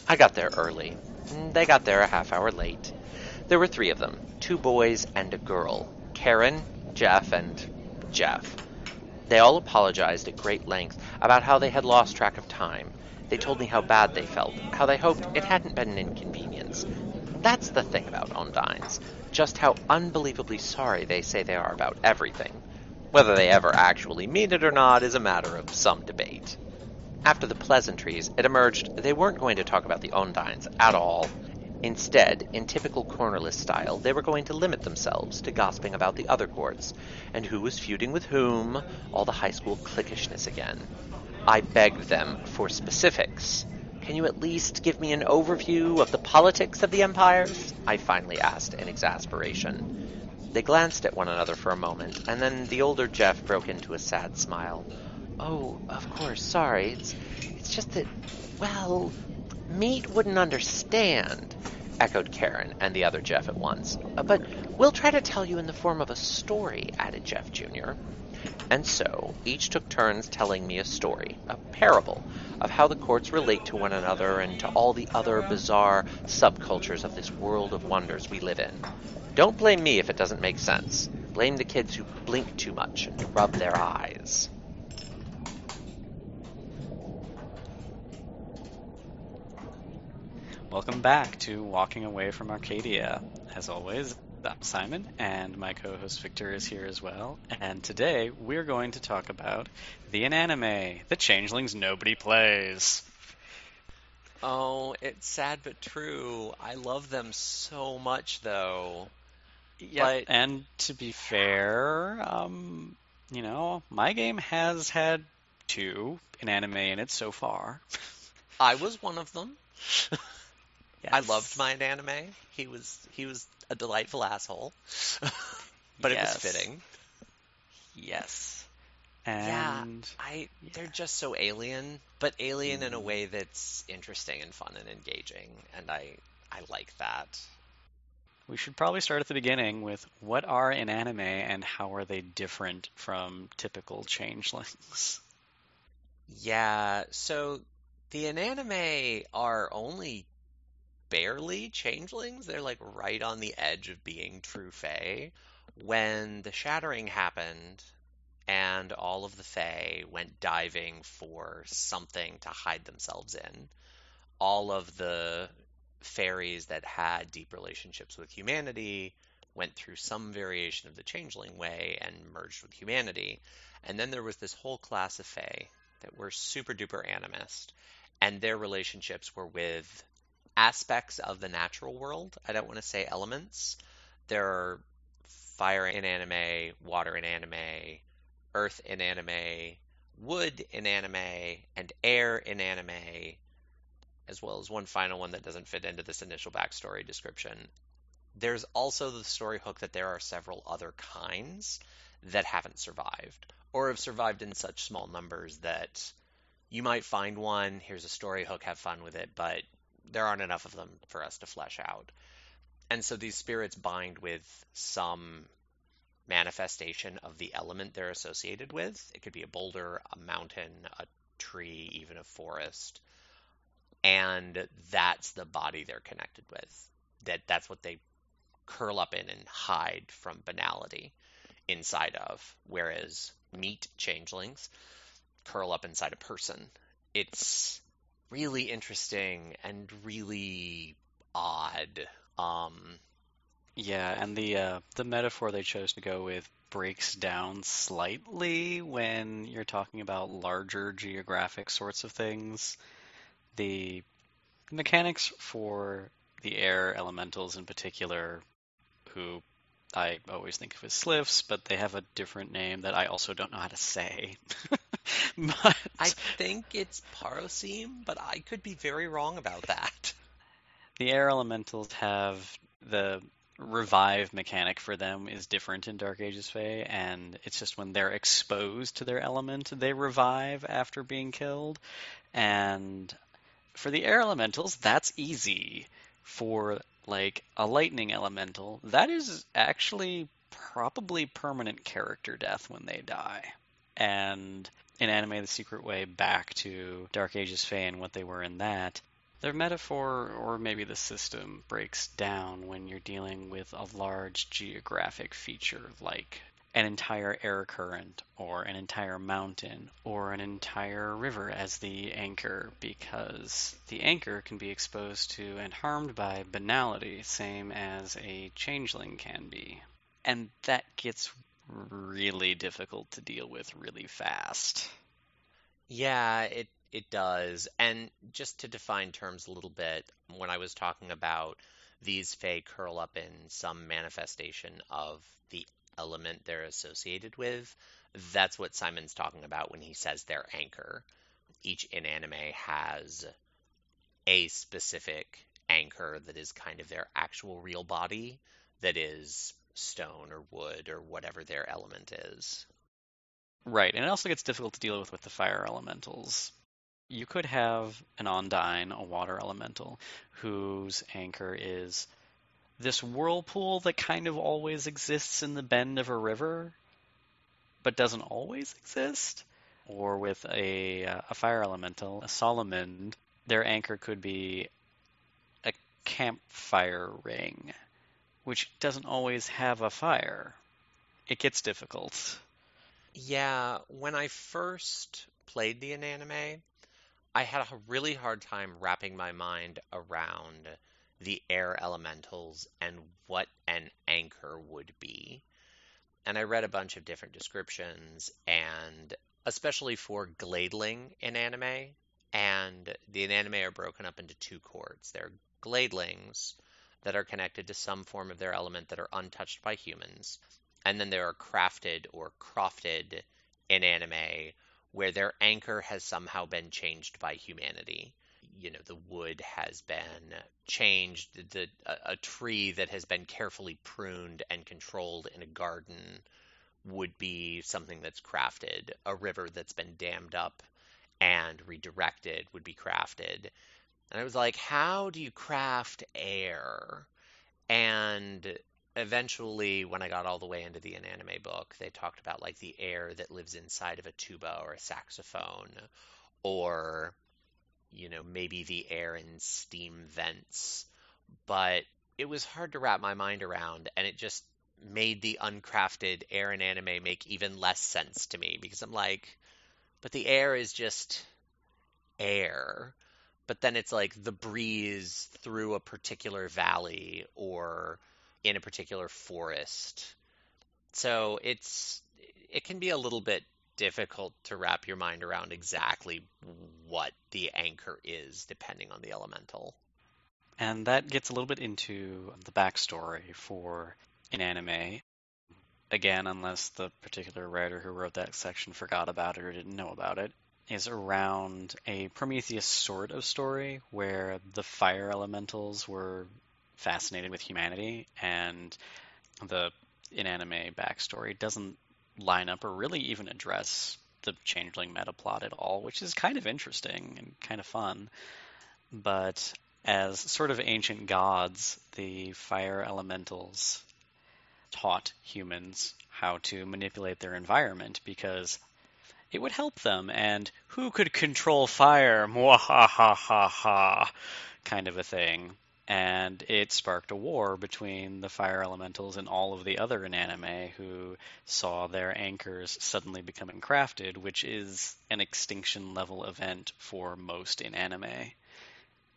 I got there early. They got there a half hour late. There were three of them, two boys and a girl, Karen, Jeff, and Jeff. They all apologized at great length about how they had lost track of time. They told me how bad they felt, how they hoped it hadn't been an inconvenience. That's the thing about Ondines, just how unbelievably sorry they say they are about everything. Whether they ever actually mean it or not is a matter of some debate. After the pleasantries, it emerged they weren't going to talk about the Ondines at all. Instead, in typical cornerless style, they were going to limit themselves to gossiping about the other courts, and who was feuding with whom, all the high school cliquishness again. I begged them for specifics. Can you at least give me an overview of the politics of the empires? I finally asked in exasperation. They glanced at one another for a moment, and then the older Jeff broke into a sad smile. Oh, of course, sorry. It's just that, well, Meat wouldn't understand, echoed Karen and the other Jeff at once. But we'll try to tell you in the form of a story, added Jeff Jr. And so, each took turns telling me a story, a parable, of how the courts relate to one another and to all the other bizarre subcultures of this world of wonders we live in. Don't blame me if it doesn't make sense. Blame the kids who blink too much and rub their eyes. Welcome back to Walking Away from Arcadia. As always, I'm Simon, and my co-host Victor is here as well. And today we're going to talk about the Inanimae, the changelings nobody plays. Oh, it's sad but true. I love them so much, though. Yeah, But and to be fair, my game has had two Inanimae in it so far. I was one of them. I Yes. loved my anime. He was a delightful asshole, but it was Yes. fitting. Yes. Yeah, And they're just so alien, but alien in a Mhm. way that's interesting and fun and engaging, and I like that. We should probably start at the beginning with what are Inanimae and how are they different from typical changelings? Yeah, so the Inanimate are only barely changelings. They're like right on the edge of being true Fae. When the shattering happened and all of the Fae went diving for something to hide themselves in, all of the fairies that had deep relationships with humanity went through some variation of the changeling way and merged with humanity. And then there was this whole class of Fae that were super duper animist, and their relationships were with aspects of the natural world. I don't want to say elements. There are fire in anime, water in anime, earth in anime, wood in anime, and air in anime, as well as one final one that doesn't fit into this initial backstory description. There's also the story hook that there are several other kinds that haven't survived, or have survived in such small numbers that you might find one, here's a story hook, have fun with it, but there aren't enough of them for us to flesh out. And so these spirits bind with some manifestation of the element they're associated with. It could be a boulder, a mountain, a tree, even a forest. And that's the body they're connected with. That's what they curl up in and hide from banality inside of. Whereas meat changelings curl up inside a person. It's really interesting and really odd. Yeah, and the metaphor they chose to go with breaks down slightly when you're talking about larger geographic sorts of things. The mechanics for the air elementals in particular, who I always think of as sliffs, but they have a different name that I also don't know how to say. I But think it's Parosim, but I could be very wrong about that. the air elementals have the revive mechanic for them is different in Dark Ages Fae, and it's just when they're exposed to their element, they revive after being killed. And for the air elementals, that's easy. For like a lightning elemental, that is actually probably permanent character death when they die. And in Anime The Secret Way back to Dark Ages Fae and what they were in that, their metaphor or maybe the system breaks down when you're dealing with a large geographic feature like an entire air current or an entire mountain or an entire river as the anchor, because the anchor can be exposed to and harmed by banality, same as a changeling can be. And that gets really difficult to deal with really fast. Yeah, it does. And just to define terms a little bit, when I was talking about these fae curl up in some manifestation of the element they're associated with, that's what Simon's talking about when he says their anchor. Each inanime has a specific anchor that is kind of their actual real body that is stone or wood or whatever their element is. Right, and it also gets difficult to deal with the fire elementals. You could have an Ondine, a water elemental, whose anchor is this whirlpool that kind of always exists in the bend of a river, but doesn't always exist. Or with a fire elemental, a Solomon, their anchor could be a campfire ring, which doesn't always have a fire. It gets difficult. Yeah, when I first played the Inanimate, I had a really hard time wrapping my mind around the air elementals and what an anchor would be. And I read a bunch of different descriptions, and especially for gladeling Inanimate, and the Inanimate are broken up into two chords. They're gladelings that are connected to some form of their element that are untouched by humans, and then there are crafted or crofted Inanimate where their anchor has somehow been changed by humanity. You know, the wood has been changed, a tree that has been carefully pruned and controlled in a garden would be something that's crafted. A river that's been dammed up and redirected would be crafted. And I was like, how do you craft air? And eventually, when I got all the way into the Inanimate book, they talked about like the air that lives inside of a tuba or a saxophone, or, maybe the air in steam vents. But it was hard to wrap my mind around, and it just made the uncrafted air in anime make even less sense to me because I'm like, but the air is just air. But then it's like the breeze through a particular valley or in a particular forest. So it can be a little bit difficult to wrap your mind around exactly what the anchor is depending on the elemental. And that gets a little bit into the backstory for an anime. Again, unless the particular writer who wrote that section forgot about it or didn't know about it, is around a Prometheus sort of story where the fire elementals were fascinated with humanity, and the Inanimate backstory doesn't line up or really even address the Changeling meta plot at all, which is kind of interesting and kind of fun. But as sort of ancient gods, the fire elementals taught humans how to manipulate their environment because it would help them. And who could control fire? Mwahahaha, kind of a thing. And it sparked a war between the fire elementals and all of the other Inanimate who saw their anchors suddenly becoming crafted, which is an extinction level event for most Inanimate.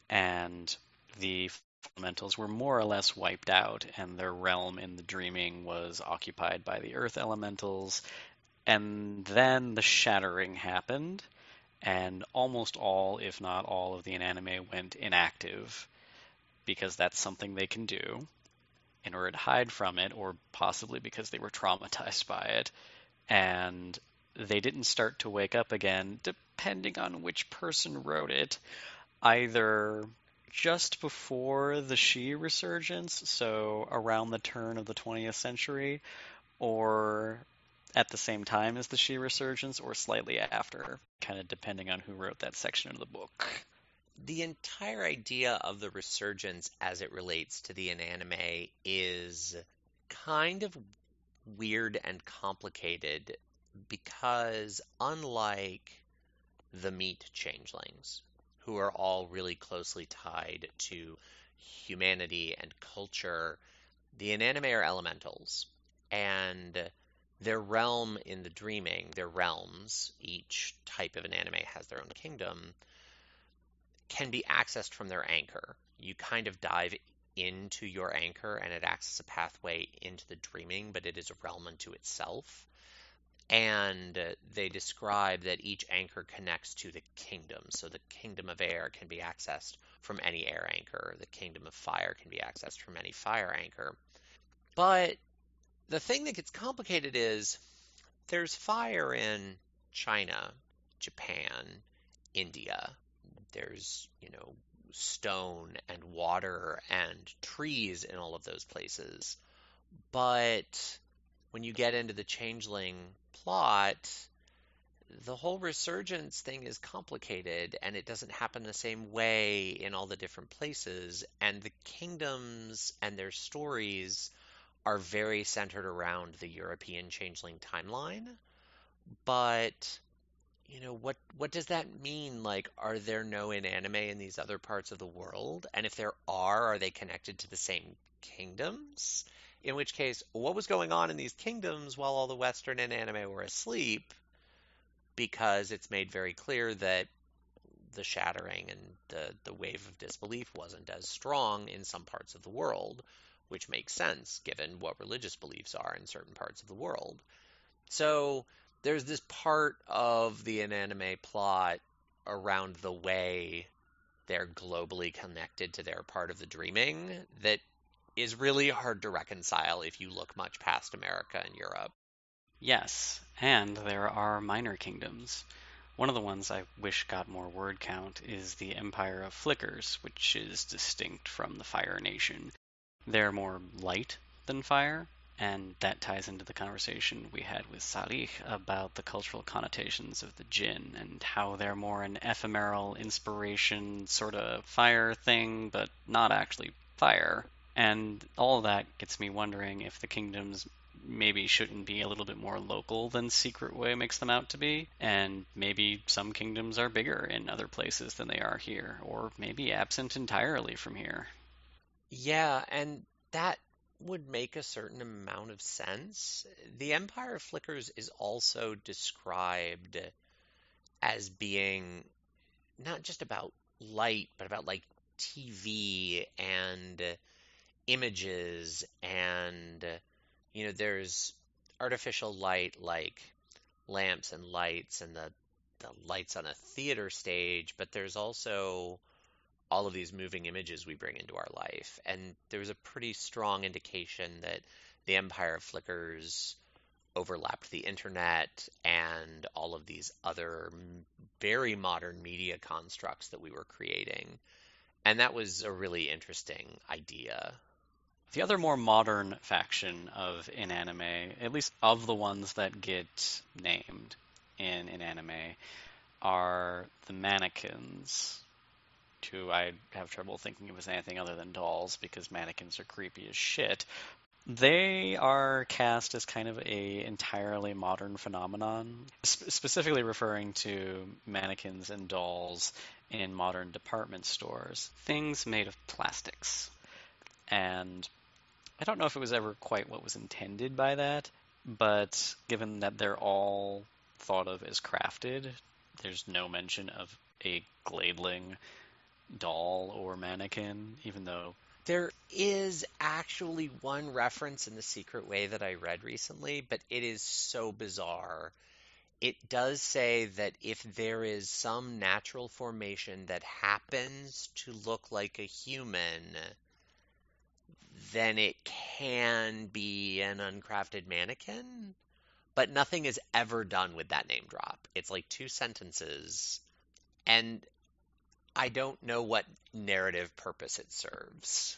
And the elementals were more or less wiped out, and their realm in the dreaming was occupied by the earth elementals. And then the shattering happened, and almost all, if not all, of the Inanimate went inactive, because that's something they can do in order to hide from it, or possibly because they were traumatized by it. And they didn't start to wake up again, depending on which person wrote it, either just before the Shi resurgence, so around the turn of the 20th century, or at the same time as the Shi resurgence, or slightly after, kind of depending on who wrote that section of the book. The entire idea of the resurgence as it relates to the Inanimate is kind of weird and complicated because unlike the meat changelings, who are all really closely tied to humanity and culture, the Inanimae are elementals. And their realm in the dreaming, their realms, each type of Inanimae has their own kingdom, can be accessed from their anchor. You kind of dive into your anchor and it acts as a pathway into the dreaming, but it is a realm unto itself. And they describe that each anchor connects to the kingdom. So the kingdom of air can be accessed from any air anchor. The kingdom of fire can be accessed from any fire anchor. But the thing that gets complicated is there's fire in China, Japan, India. There's, stone and water and trees in all of those places. But when you get into the changeling plot, the whole resurgence thing is complicated and it doesn't happen the same way in all the different places. And the kingdoms and their stories are very centered around the European changeling timeline. But what does that mean? Like, are there no Inanimae in these other parts of the world? And if there are they connected to the same kingdoms? In which case, what was going on in these kingdoms while all the Western Inanimae were asleep? Because it's made very clear that the shattering and the wave of disbelief wasn't as strong in some parts of the world, which makes sense given what religious beliefs are in certain parts of the world. So there's this part of the Inanimae plot around the way they're globally connected to their part of the dreaming that is really hard to reconcile if you look much past America and Europe. Yes, and there are minor kingdoms. One of the ones I wish got more word count is the Empire of Flickers, which is distinct from the Fire Nation. They're more light than fire, and that ties into the conversation we had with Salih about the cultural connotations of the Jinn and how they're more an ephemeral inspiration sort of fire thing, but not actually fire. And all of that gets me wondering if the kingdoms maybe shouldn't be a little bit more local than Secret Way makes them out to be, and maybe some kingdoms are bigger in other places than they are here, or maybe absent entirely from here. Yeah, and that would make a certain amount of sense. The Empire of Flickers is also described as being not just about light, but about like TV and images and there's artificial light like lamps and lights and the lights on a theater stage, but there's also all of these moving images we bring into our life. And there's a pretty strong indication that the Empire of Flickers overlapped the internet and all of these other very modern media constructs that we were creating. And that was a really interesting idea. The other more modern faction of Inanimate, at least of the ones that get named in Inanimate, are the mannequins, who I have trouble thinking of as anything other than dolls because mannequins are creepy as shit. They are cast as kind of a entirely modern phenomenon, specifically referring to mannequins and dolls in modern department stores. Things made of plastics. And I don't know if it was ever quite what was intended by that, but given that they're all thought of as crafted, there's no mention of a Gladeling doll or mannequin, even though There is actually one reference in The Secret Way that I read recently, but it is so bizarre. It does say that if there is some natural formation that happens to look like a human, then it can be an uncrafted mannequin, but nothing is ever done with that name drop. It's like two sentences, and I don't know what narrative purpose it serves.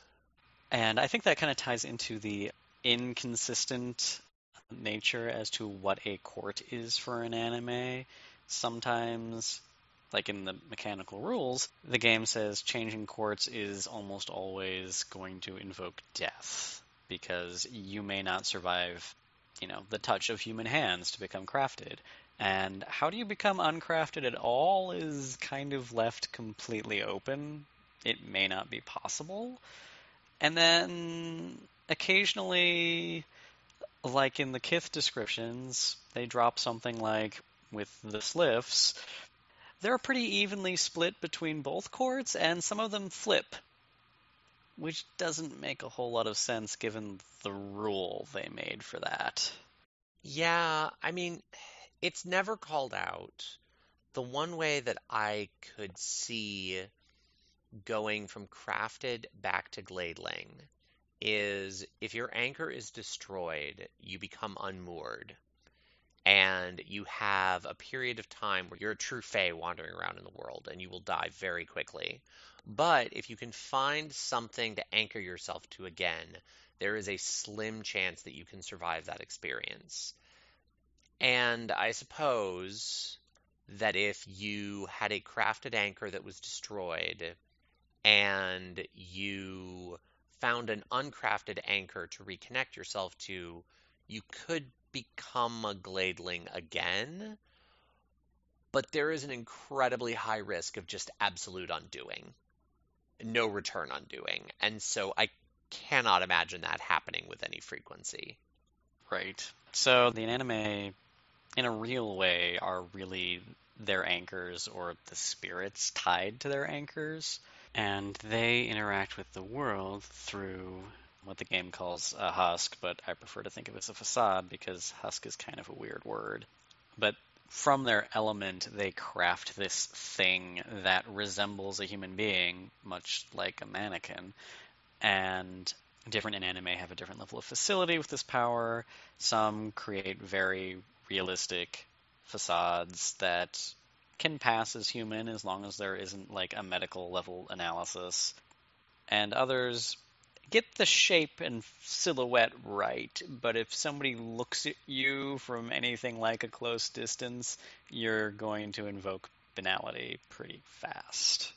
and I think that kind of ties into the inconsistent nature as to what a court is for an anime. Sometimes, like in the mechanical rules, the game says changing courts is almost always going to invoke death because you may not survive the touch of human hands to become crafted. And how do you become uncrafted at all is kind of left completely open. It may not be possible. And then occasionally, like in the Kith descriptions, they drop something like with the Sliffs, they're pretty evenly split between both courts, and some of them flip, which doesn't make a whole lot of sense given the rule they made for that. Yeah, I mean, it's never called out. The one way that I could see going from crafted back to gladeling is if your anchor is destroyed, you become unmoored, and you have a period of time where you're a true fae wandering around in the world, and you will die very quickly. But if you can find something to anchor yourself to again, there is a slim chance that you can survive that experience. And I suppose that if you had a crafted anchor that was destroyed and you found an uncrafted anchor to reconnect yourself to, you could become a gladeling again, but there is an incredibly high risk of just absolute undoing, no return undoing. And so I cannot imagine that happening with any frequency. Right. So the Inanimae, in a real way, are really their anchors or the spirits tied to their anchors. And they interact with the world through what the game calls a husk, but I prefer to think of it as a facade because husk is kind of a weird word. But from their element, they craft this thing that resembles a human being, much like a mannequin. And different Inanimae have a different level of facility with this power. Some create very realistic facades that can pass as human as long as there isn't like a medical level analysis. And others get the shape and silhouette right, but if somebody looks at you from anything like a close distance, you're going to invoke banality pretty fast.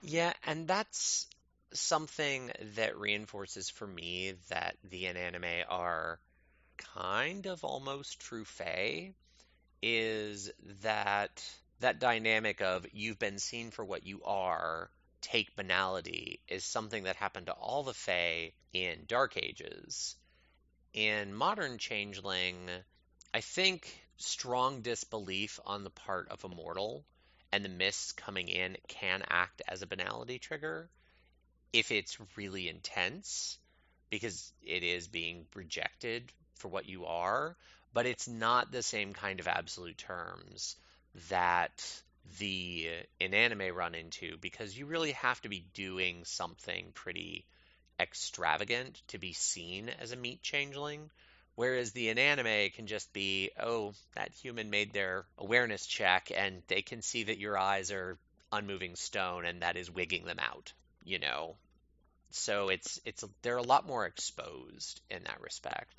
Yeah, and that's something that reinforces for me that the Inanimate are kind of almost true fae, is that dynamic of you've been seen for what you are, take banality, is something that happened to all the fae in Dark Ages. In modern Changeling, I think strong disbelief on the part of a mortal and the mists coming in can act as a banality trigger if it's really intense, because it is being rejected for what you are, but it's not the same kind of absolute terms that the Inanimate run into, because you really have to be doing something pretty extravagant to be seen as a meat changeling. Whereas the Inanimate can just be, oh, that human made their awareness check and they can see that your eyes are unmoving stone and that is wigging them out, you know? So they're a lot more exposed in that respect.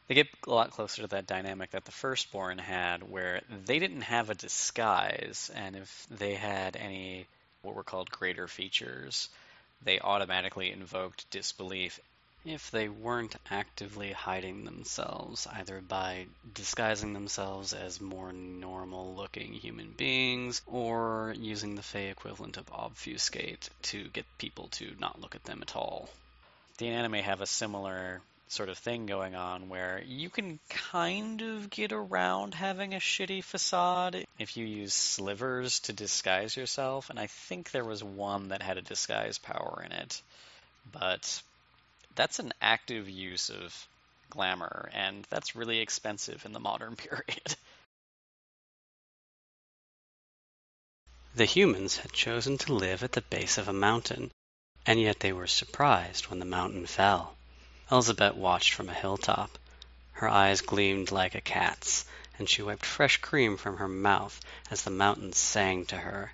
They get a lot closer to that dynamic that the Firstborn had, where they didn't have a disguise, and if they had any what were called greater features, they automatically invoked disbelief if they weren't actively hiding themselves, either by disguising themselves as more normal-looking human beings, or using the Fey equivalent of obfuscate to get people to not look at them at all. The Inanimae have a similar sort of thing going on where you can kind of get around having a shitty facade if you use slivers to disguise yourself, and I think there was one that had a disguise power in it. But that's an active use of glamour, and that's really expensive in the modern period. The humans had chosen to live at the base of a mountain, and yet they were surprised when the mountain fell. Elizabeth watched from a hilltop. Her eyes gleamed like a cat's, and she wiped fresh cream from her mouth as the mountains sang to her.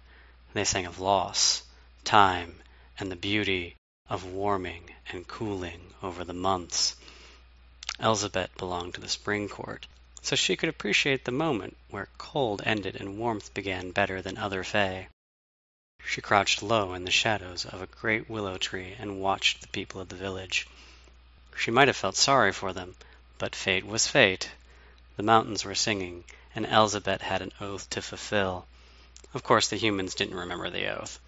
They sang of loss, time, and the beauty of warming and cooling over the months. Elizabeth belonged to the spring court, so she could appreciate the moment where cold ended and warmth began better than other fae. She crouched low in the shadows of a great willow tree and watched the people of the village. She might have felt sorry for them, But fate was fate. The mountains were singing, and Elzabeth had an oath to fulfill. Of course, the humans didn't remember the oath.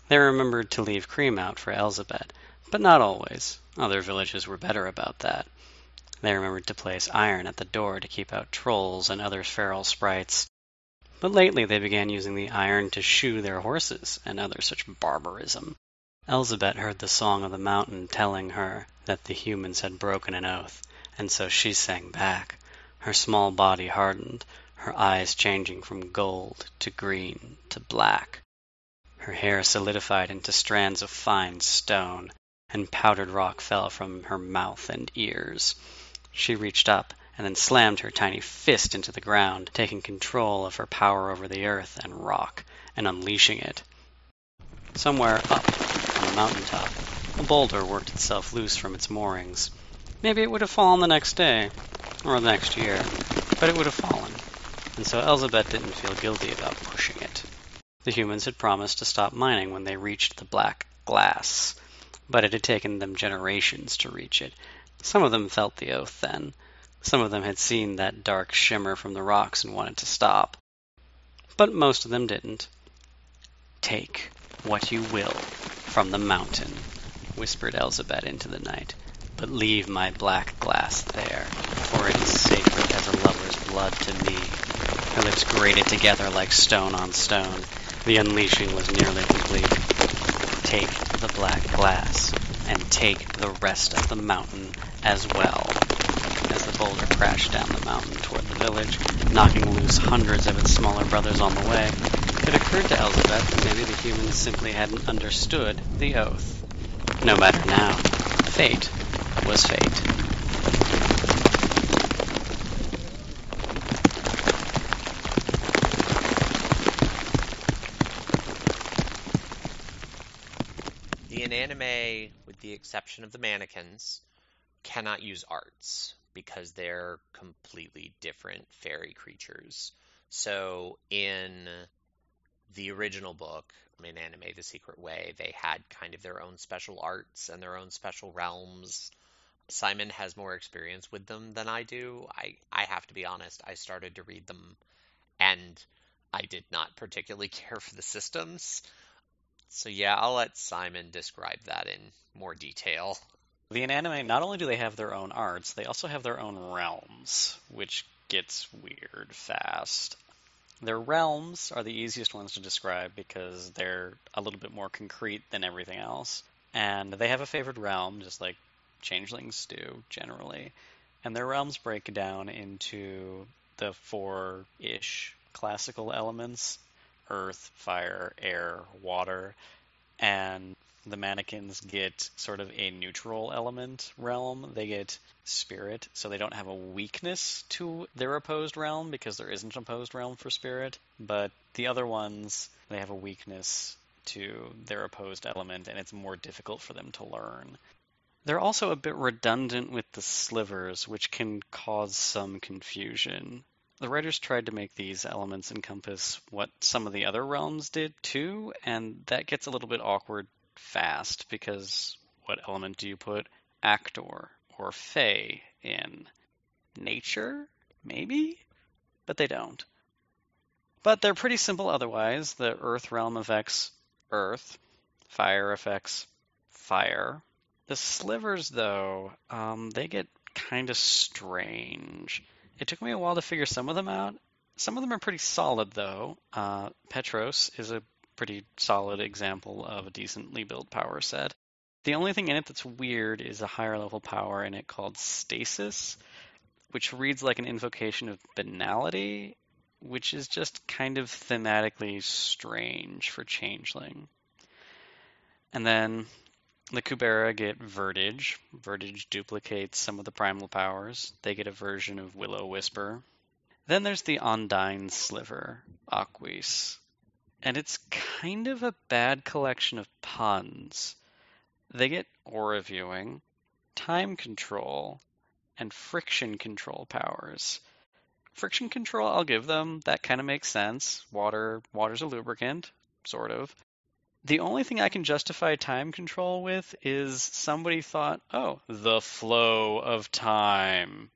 They remembered to leave cream out for Elzabeth, but not always. Other villages were better about that. They remembered to place iron at the door to keep out trolls and other feral sprites. But lately they began using the iron to shoe their horses and other such barbarism. Elzabeth heard the song of the mountain telling her that the humans had broken an oath, and so she sang back. Her small body hardened, her eyes changing from gold to green to black. Her hair solidified into strands of fine stone, and powdered rock fell from her mouth and ears. She reached up and then slammed her tiny fist into the ground, taking control of her power over the earth and rock, and unleashing it. Somewhere up on the mountaintop, a boulder worked itself loose from its moorings. Maybe it would have fallen the next day, or the next year, but it would have fallen, and so Elzabeth didn't feel guilty about pushing it. The humans had promised to stop mining when they reached the black glass, but it had taken them generations to reach it. Some of them felt the oath then. Some of them had seen that dark shimmer from the rocks and wanted to stop. But most of them didn't. "Take what you will from the mountain," whispered Elzabeth into the night, "but leave my black glass there, for it is sacred as a lover's blood to me." Her lips grated together like stone on stone. The unleashing was nearly complete. "Take the black glass, and take the rest of the mountain as well." As the boulder crashed down the mountain toward the village, knocking loose hundreds of its smaller brothers on the way, it occurred to Elzabeth that maybe the humans simply hadn't understood the oath. No matter now, fate was fate. The Inanimae, with the exception of the mannequins, cannot use arts because they're completely different fairy creatures. So in the original book, Inanimae, The Secret Way, they had kind of their own special arts and their own special realms. Simon has more experience with them than I do. I have to be honest, I started to read them and I did not particularly care for the systems. So yeah, I'll let Simon describe that in more detail. The Inanimae, not only do they have their own arts, they also have their own realms, which gets weird fast. Their realms are the easiest ones to describe because they're a little bit more concrete than everything else. And they have a favored realm, just like changelings do, generally. And their realms break down into the four-ish classical elements: earth, fire, air, water. And the mannequins get sort of a neutral element realm. They get spirit, so they don't have a weakness to their opposed realm because there isn't an opposed realm for spirit. But the other ones, they have a weakness to their opposed element, and it's more difficult for them to learn. They're also a bit redundant with the slivers, which can cause some confusion. The writers tried to make these elements encompass what some of the other realms did too, and that gets a little bit awkward fast because what element do you put actor or fae in? Nature? Maybe? But they don't. But they're pretty simple otherwise. The earth realm affects earth. Fire affects fire. The slivers, though, they get kind of strange. It took me a while to figure some of them out. Some of them are pretty solid, though. Petros is a pretty solid example of a decently built power set. The only thing in it that's weird is a higher level power in it called Stasis, which reads like an invocation of banality, which is just kind of thematically strange for Changeling. And then the Kubera get Vertige. Vertige duplicates some of the primal powers. They get a version of Willow Whisper. Then there's the Ondine Sliver, Aquis. And it's kind of a bad collection of puns. They get Aura Viewing, Time Control, and Friction Control powers. Friction Control, I'll give them. That kind of makes sense. Water's a lubricant, sort of. The only thing I can justify time control with is somebody thought, oh, the flow of time.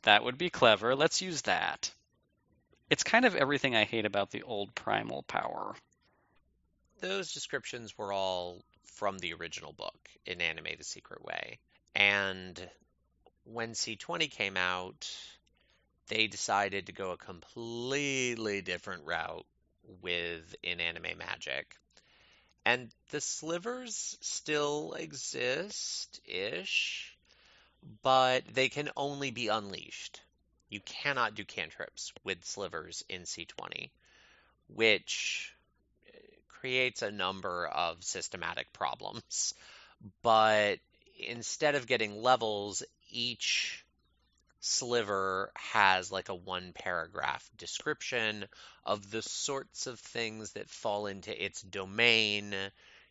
That would be clever. Let's use that. It's kind of everything I hate about the old primal power. Those descriptions were all from the original book, Inanimae: The Secret Way. And when C20 came out, they decided to go a completely different route with Inanimate magic. And the slivers still exist-ish, but they can only be unleashed. You cannot do cantrips with slivers in C20, which creates a number of systematic problems. But instead of getting levels, each sliver has like a one paragraph description of the sorts of things that fall into its domain.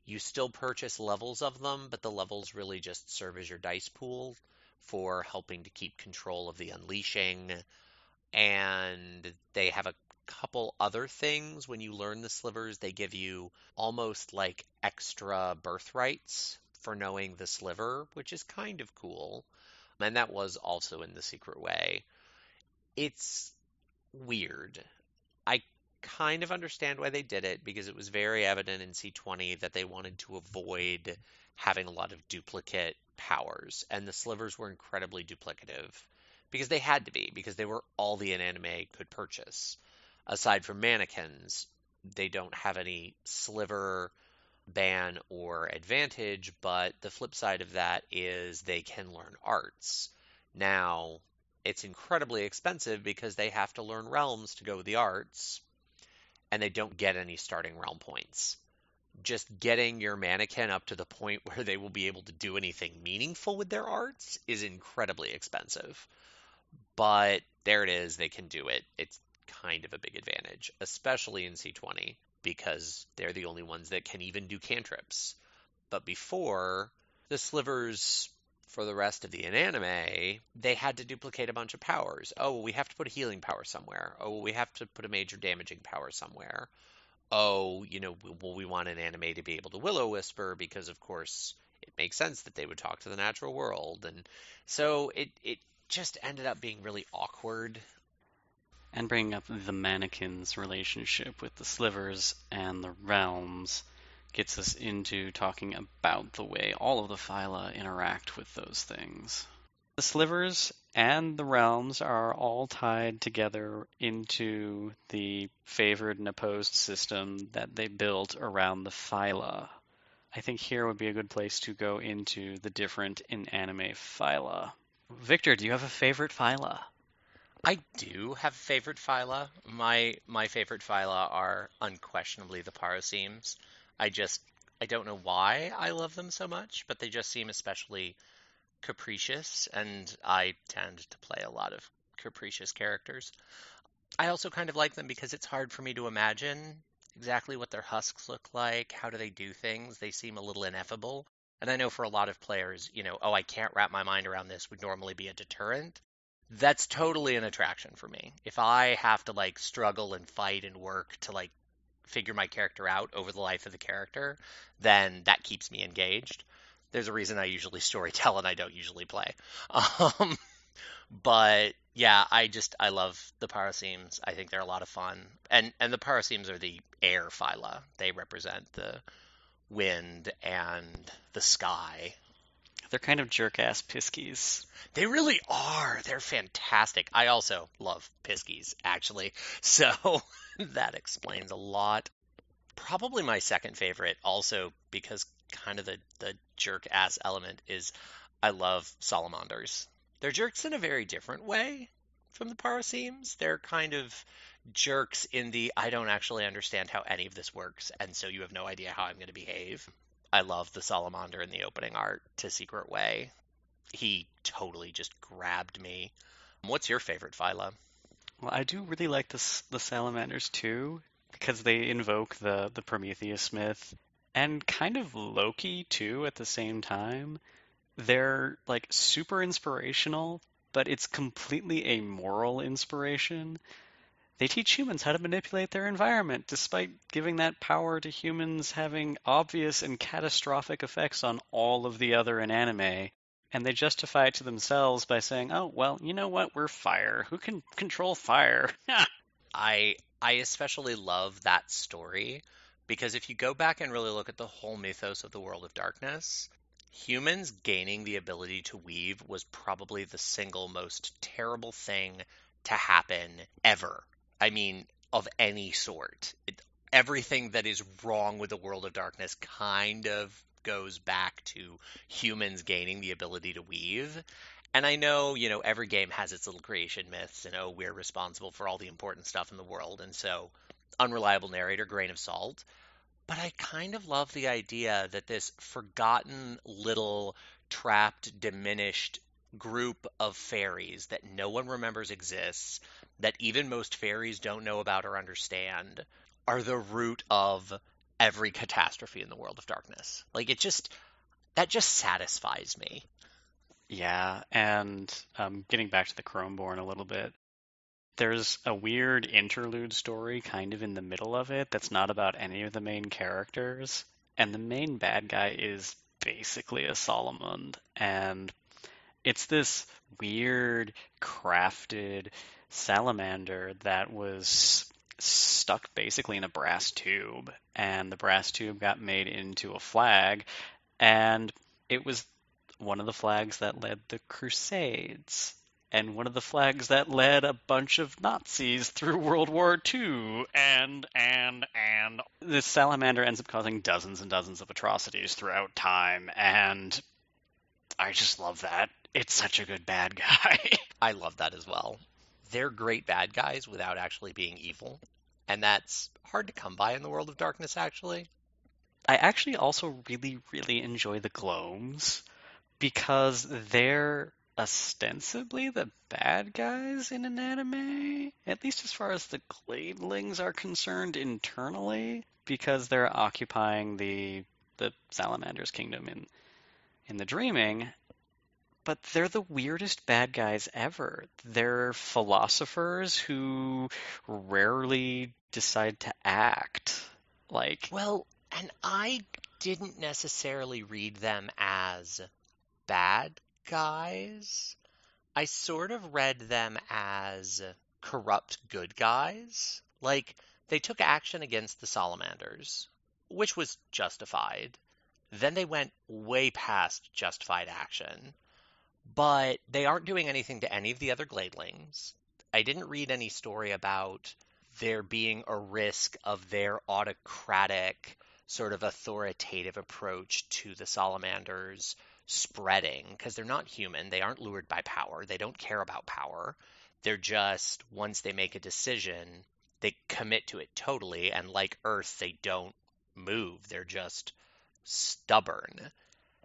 You still purchase levels of them, but the levels really just serve as your dice pool for helping to keep control of the unleashing. And they have a couple other things. When you learn the slivers, they give you almost like extra birthrights for knowing the sliver, which is kind of cool. And that was also in The Secret Way. It's weird. I kind of understand why they did it because it was very evident in C20 that they wanted to avoid having a lot of duplicate powers, and the slivers were incredibly duplicative because they had to be, because they were all the Inanimae could purchase. Aside from mannequins, they don't have any sliver ban or advantage, but the flip side of that is they can learn arts. Now, it's incredibly expensive because they have to learn realms to go with the arts, and they don't get any starting realm points. Just getting your mannequin up to the point where they will be able to do anything meaningful with their arts is incredibly expensive. But there it is, they can do it. It's kind of a big advantage, especially in C20, because they're the only ones that can even do cantrips. But before, the slivers for the rest of the Inanimae, they had to duplicate a bunch of powers. Oh, well, we have to put a healing power somewhere. Oh, well, we have to put a major damaging power somewhere. Oh, well, we want an anime to be able to Willow Whisper because, of course, it makes sense that they would talk to the natural world. And so it just ended up being really awkward. And bringing up the mannequin's relationship with the slivers and the realms gets us into talking about the way all of the phyla interact with those things. The slivers and the realms are all tied together into the favored and opposed system that they built around the phyla. I think here would be a good place to go into the different Inanimae phyla. Victor, do you have a favorite phyla? I do have a favorite phyla. My favorite phyla are unquestionably the Parasemes. I don't know why I love them so much, but they just seem especially capricious, and I tend to play a lot of capricious characters. I also kind of like them because it's hard for me to imagine exactly what their husks look like. How do they do things? They seem a little ineffable. And I know for a lot of players, oh, I can't wrap my mind around this would normally be a deterrent. That's totally an attraction for me. If I have to like struggle and fight and work to like figure my character out over the life of the character, then that keeps me engaged. There's a reason I usually storytell and I don't usually play. Um, but yeah, I love the Parasemes. I think they're a lot of fun. And the Parasemes are the air phyla. They represent the wind and the sky. They're kind of jerk-ass piskies. They really are. They're fantastic. I also love piskies, actually. So that explains a lot. Probably my second favorite, also because kind of the jerk-ass element, is I love salamanders. They're jerks in a very different way from the Parasemes. They're kind of jerks in the I don't actually understand how any of this works, and so you have no idea how I'm going to behave. I love the salamander in the opening art to Secret Way. He totally just grabbed me. What's your favorite phyla? Well, I do really like the salamanders too, because they invoke the Prometheus myth, and kind of Loki too at the same time. They're like super inspirational, but it's completely a moral inspiration. They teach humans how to manipulate their environment, despite giving that power to humans having obvious and catastrophic effects on all of the other Inanimae. And they justify it to themselves by saying, oh, well, you know what? We're fire. Who can control fire? I especially love that story because if you go back and really look at the whole mythos of the world of darkness, humans gaining the ability to weave was probably the single most terrible thing to happen ever. I mean, of any sort. Everything that is wrong with the world of darkness kind of goes back to humans gaining the ability to weave. And I know, every game has its little creation myths, and oh, we're responsible for all the important stuff in the world, and so unreliable narrator, grain of salt. But I kind of love the idea that this forgotten little trapped, diminished group of fairies that no one remembers exists, that even most fairies don't know about or understand, are the root of every catastrophe in the world of darkness. Like that just satisfies me. Yeah, and getting back to the Chromeborn a little bit, there's a weird interlude story kind of in the middle of it that's not about any of the main characters. And the main bad guy is basically a Solomon. And it's this weird, crafted salamander that was stuck basically in a brass tube. And the brass tube got made into a flag. And it was one of the flags that led the Crusades, and one of the flags that led a bunch of Nazis through World War II, and this salamander ends up causing dozens and dozens of atrocities throughout time, and I just love that. It's such a good bad guy. I love that as well. They're great bad guys without actually being evil, and that's hard to come by in the world of darkness, actually. I actually also really, really enjoy the Gloams because they're ostensibly the bad guys in Inanimae, at least as far as the Gladelings are concerned internally, because they're occupying the Salamander's kingdom in the Dreaming. But they're the weirdest bad guys ever. They're philosophers who rarely decide to act. Like, Well, and I didn't necessarily read them as bad guys. I sort of read them as corrupt good guys. Like, they took action against the salamanders, which was justified. Then they went way past justified action, but they aren't doing anything to any of the other Gladelings. I didn't read any story about there being a risk of their autocratic, sort of authoritative approach to the salamanders spreading, because they're not human. They aren't lured by power. They don't care about power. They're just, once they make a decision, they commit to it totally. And like Earth, they don't move. They're just stubborn.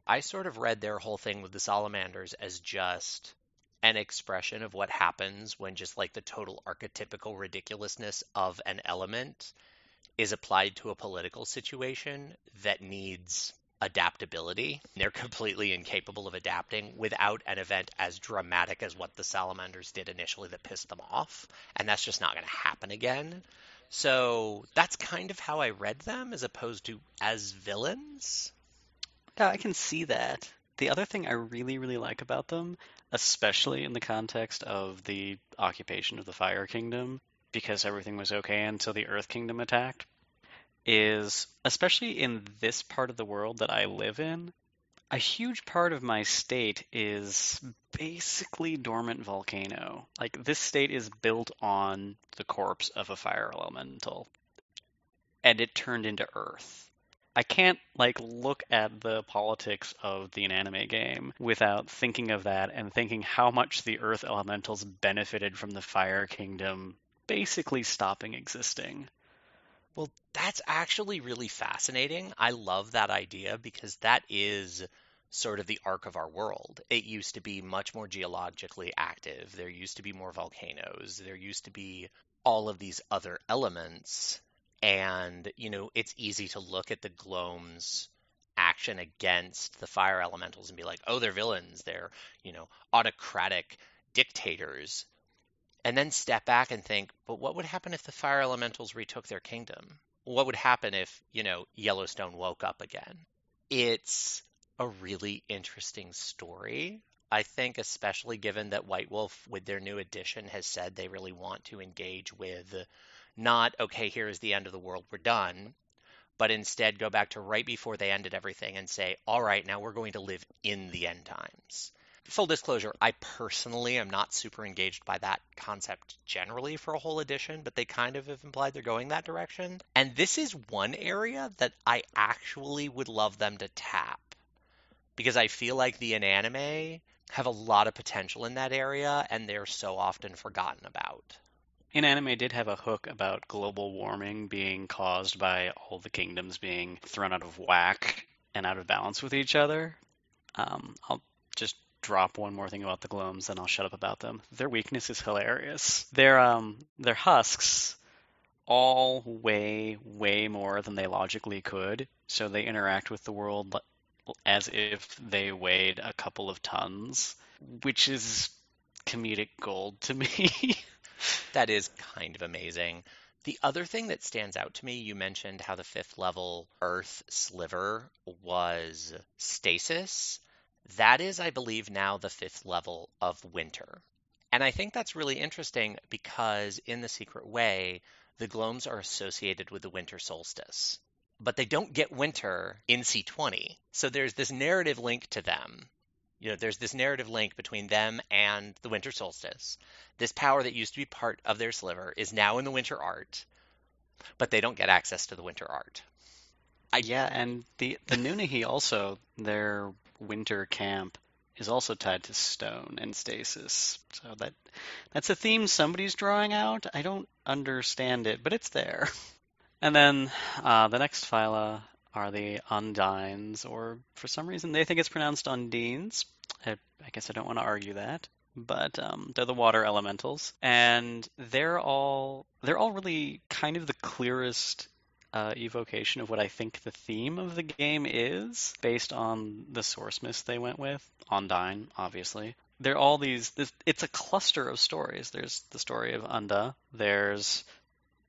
I sort of read their whole thing with the salamanders as just an expression of what happens when just like the total archetypical ridiculousness of an element is applied to a political situation that needs adaptability. They're completely incapable of adapting without an event as dramatic as what the salamanders did initially that pissed them off, and that's just not going to happen again. So that's kind of how I read them as opposed to as villains. yeah, I can see that. The other thing I really, really like about them, especially in the context of the occupation of the Fire Kingdom, because everything was okay until the Earth Kingdom attacked, is, especially in this part of the world that I live in, a huge part of my state is basically dormant volcano. Like, this state is built on the corpse of a fire elemental, and it turned into Earth. I can't look at the politics of the Inanimae game without thinking of that and thinking how much the Earth Elementals benefited from the Fire Kingdom basically stopping existing. Well, that's actually really fascinating. I love that idea because that is sort of the arc of our world. It used to be much more geologically active. There used to be more volcanoes. There used to be all of these other elements. And, it's easy to look at the Gloam's action against the fire elementals and be like, oh, they're villains. They're, autocratic dictators. And then step back and think, but what would happen if the fire elementals retook their kingdom? What would happen if, Yellowstone woke up again? It's a really interesting story. I think, especially given that White Wolf, with their new edition, has said they really want to engage with not, okay, here's the end of the world, we're done, but instead go back to right before they ended everything and say, all right, now we're going to live in the end times. Full disclosure, I personally am not super engaged by that concept generally for a whole edition, but they kind of have implied they're going that direction. And this is one area that I actually would love them to tap because I feel like the Inanimae have a lot of potential in that area and they're so often forgotten about. Inanimae did have a hook about global warming being caused by all the kingdoms being thrown out of whack and out of balance with each other. I'll just drop one more thing about the Gloams, then I'll shut up about them. Their weakness is hilarious. Their husks all weigh way more than they logically could, so they interact with the world as if they weighed a couple of tons, which is comedic gold to me. That is kind of amazing. The other thing that stands out to me, you mentioned how the fifth level Earth sliver was stasis. That is, I believe, now the fifth level of winter. And I think that's really interesting because in the secret way, the Gloams are associated with the winter solstice. But they don't get winter in C20. So there's this narrative link to them. There's this narrative link between them and the winter solstice. This power that used to be part of their sliver is now in the winter art, but they don't get access to the winter art. I Yeah, and the Nunahi also, their winter camp is also tied to stone and stasis. So that's a theme somebody's drawing out. I don't understand it, but it's there. And then the next phyla are the Undines, or for some reason they think it's pronounced Undines. I guess I don't want to argue that, but they're the water elementals, and they're all really kind of the clearest evocation of what I think the theme of the game is, based on the source myths they went with. Undine, obviously. They're all it's a cluster of stories. There's the story of Unda, there's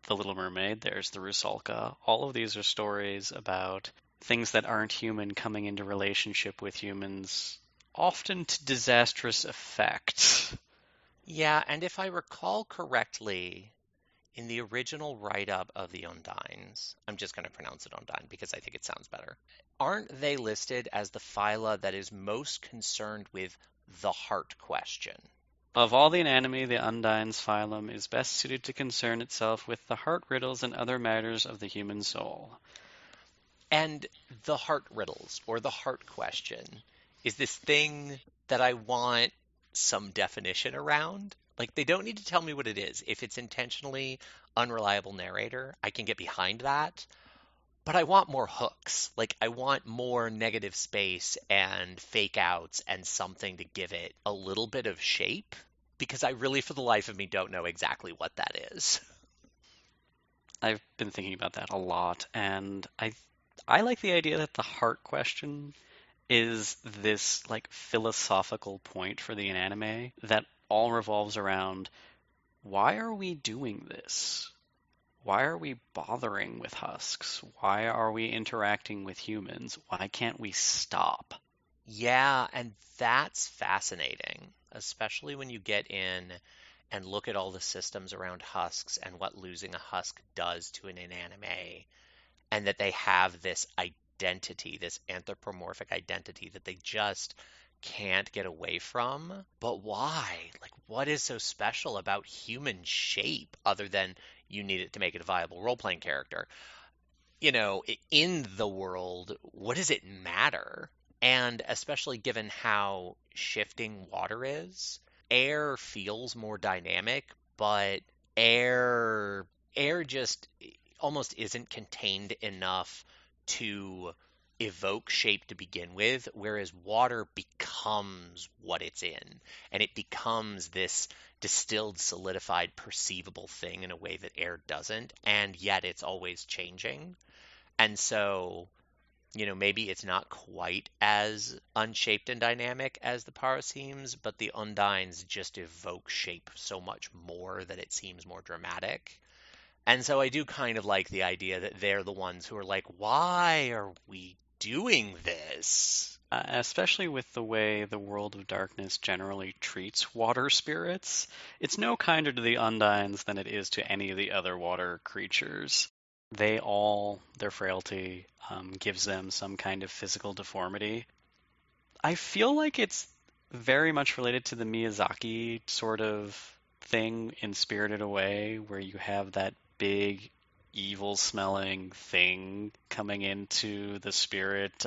the Little Mermaid, there's the Rusalka. All of these are stories about things that aren't human coming into relationship with humans, often to disastrous effect. Yeah, and if I recall correctly, in the original write-up of the Undines, I'm just going to pronounce it Undine because I think it sounds better. Aren't they listed as the phyla that is most concerned with the heart question? Of all the Inanimae, the Undines phylum is best suited to concern itself with the heart riddles and other matters of the human soul. And the heart riddles or the heart question is this thing that I want some definition around. Like, they don't need to tell me what it is. If it's intentionally unreliable narrator, I can get behind that. But I want more hooks. Like, I want more negative space and fake outs and something to give it a little bit of shape. Because I really, for the life of me, don't know exactly what that is. I've been thinking about that a lot, and I like the idea that the heart question is this like philosophical point for the Inanimae that all revolves around, why are we doing this? Why are we bothering with husks? Why are we interacting with humans? Why can't we stop? Yeah, and that's fascinating, especially when you get in and look at all the systems around husks and what losing a husk does to an inanimate, and that they have this identity, this anthropomorphic identity that they just can't get away from. But why? Like, what is so special about human shape other than you need it to make it a viable role-playing character? In the world, what does it matter? And especially given how shifting water is, air feels more dynamic, but air air just almost isn't contained enough to evoke shape to begin with, whereas water becomes what it's in, and it becomes this distilled, solidified, perceivable thing in a way that air doesn't, and yet it's always changing. And so, maybe it's not quite as unshaped and dynamic as the Paraseems, but the Undines just evoke shape so much more that it seems more dramatic. And so I do kind of like the idea that they're the ones who are like, why are we doing this? especially with the way the world of darkness generally treats water spirits. It's no kinder to the Undines than it is to any of the other water creatures. Their frailty gives them some kind of physical deformity. I feel like it's very much related to the Miyazaki sort of thing in Spirited Away, where you have that big evil smelling thing coming into the spirit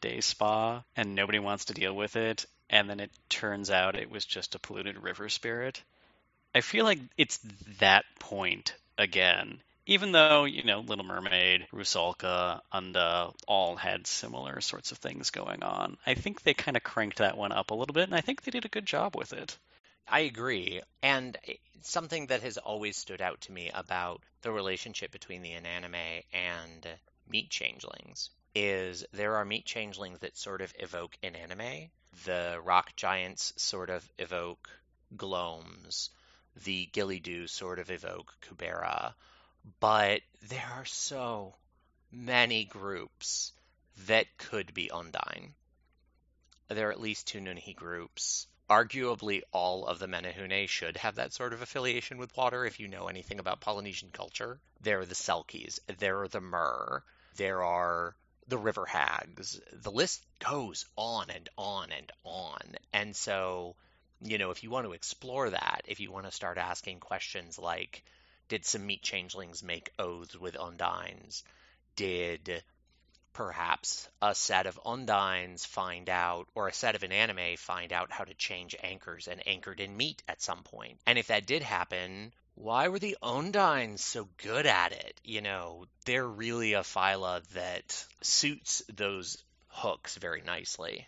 day spa and nobody wants to deal with it, and then it turns out it was just a polluted river spirit. I feel like it's that point again. Even though, Little Mermaid, Rusalka, Unda all had similar sorts of things going on. I think they kind of cranked that one up a little bit, and I think they did a good job with it. I agree. And something that has always stood out to me about the relationship between the Inanimae and meat changelings is there are meat changelings that sort of evoke Inanimae. The rock giants sort of evoke Gloams. The Gillidu sort of evoke Kubera. But there are so many groups that could be Undine. There are at least two Nunhi groups. Arguably, all of the Menehune should have that sort of affiliation with water if you know anything about Polynesian culture. There are the Selkies, there are the Mer, there are the River Hags. The list goes on and on and on. And so, if you want to explore that, if you want to start asking questions like, did some meat changelings make oaths with Undines? Did perhaps a set of Undines find out, or a set of Inanimae find out how to change anchors and anchored in meat at some point? And if that did happen, why were the Undines so good at it? They're really a phyla that suits those hooks very nicely.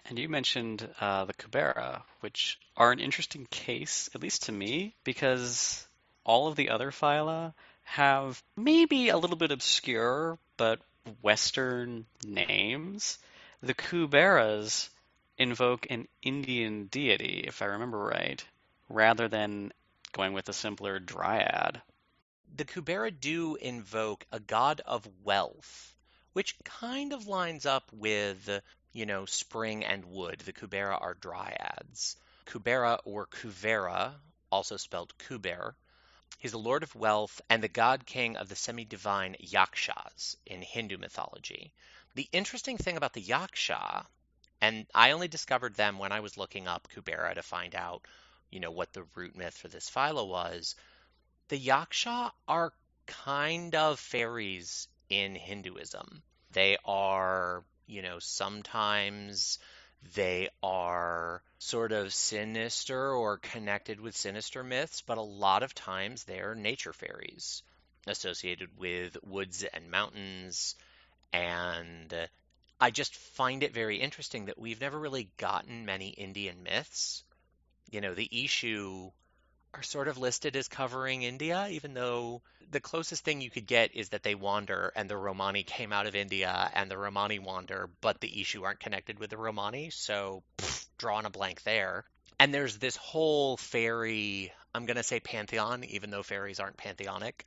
And you mentioned the Kubera, which are an interesting case, at least to me, because all of the other phyla have maybe a little bit obscure, but Western names. The Kuberas invoke an Indian deity, if I remember right, rather than going with a simpler dryad. The Kubera do invoke a god of wealth, which kind of lines up with, spring and wood. The Kubera are dryads. Kubera or Kuvera, also spelled Kuber, he's the lord of wealth and the god king of the semi-divine Yakshas in Hindu mythology. The interesting thing about the Yaksha, and I only discovered them when I was looking up Kubera to find out, what the root myth for this phyla was, the Yaksha are kind of fairies in Hinduism. They are, sometimes they are sort of sinister or connected with sinister myths, but a lot of times they're nature fairies associated with woods and mountains. And I just find it very interesting that we've never really gotten many Indian myths. The Ishu are sort of listed as covering India, even though the closest thing you could get is that they wander and the Romani came out of India and the Romani wander, but the Ishu aren't connected with the Romani, so drawing a blank there. And there's this whole fairy, I'm going to say pantheon, even though fairies aren't pantheonic,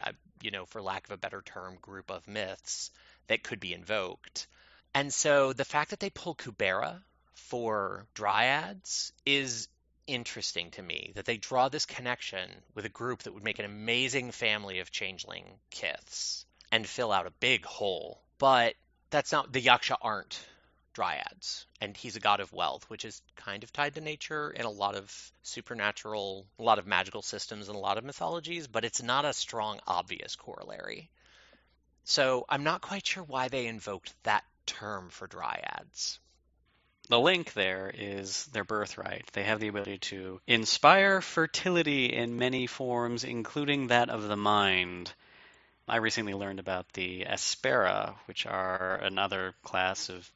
for lack of a better term, group of myths that could be invoked. And so the fact that they pull Kubera for dryads is interesting to me, that they draw this connection with a group that would make an amazing family of changeling kiths and fill out a big hole. But that's not, the Yaksha aren't dryads, and he's a god of wealth, which is kind of tied to nature in a lot of supernatural, a lot of magical systems and a lot of mythologies, but it's not a strong, obvious corollary. So I'm not quite sure why they invoked that term for dryads. The link there is their birthright. They have the ability to inspire fertility in many forms, including that of the mind. I recently learned about the Aspera, which are another class of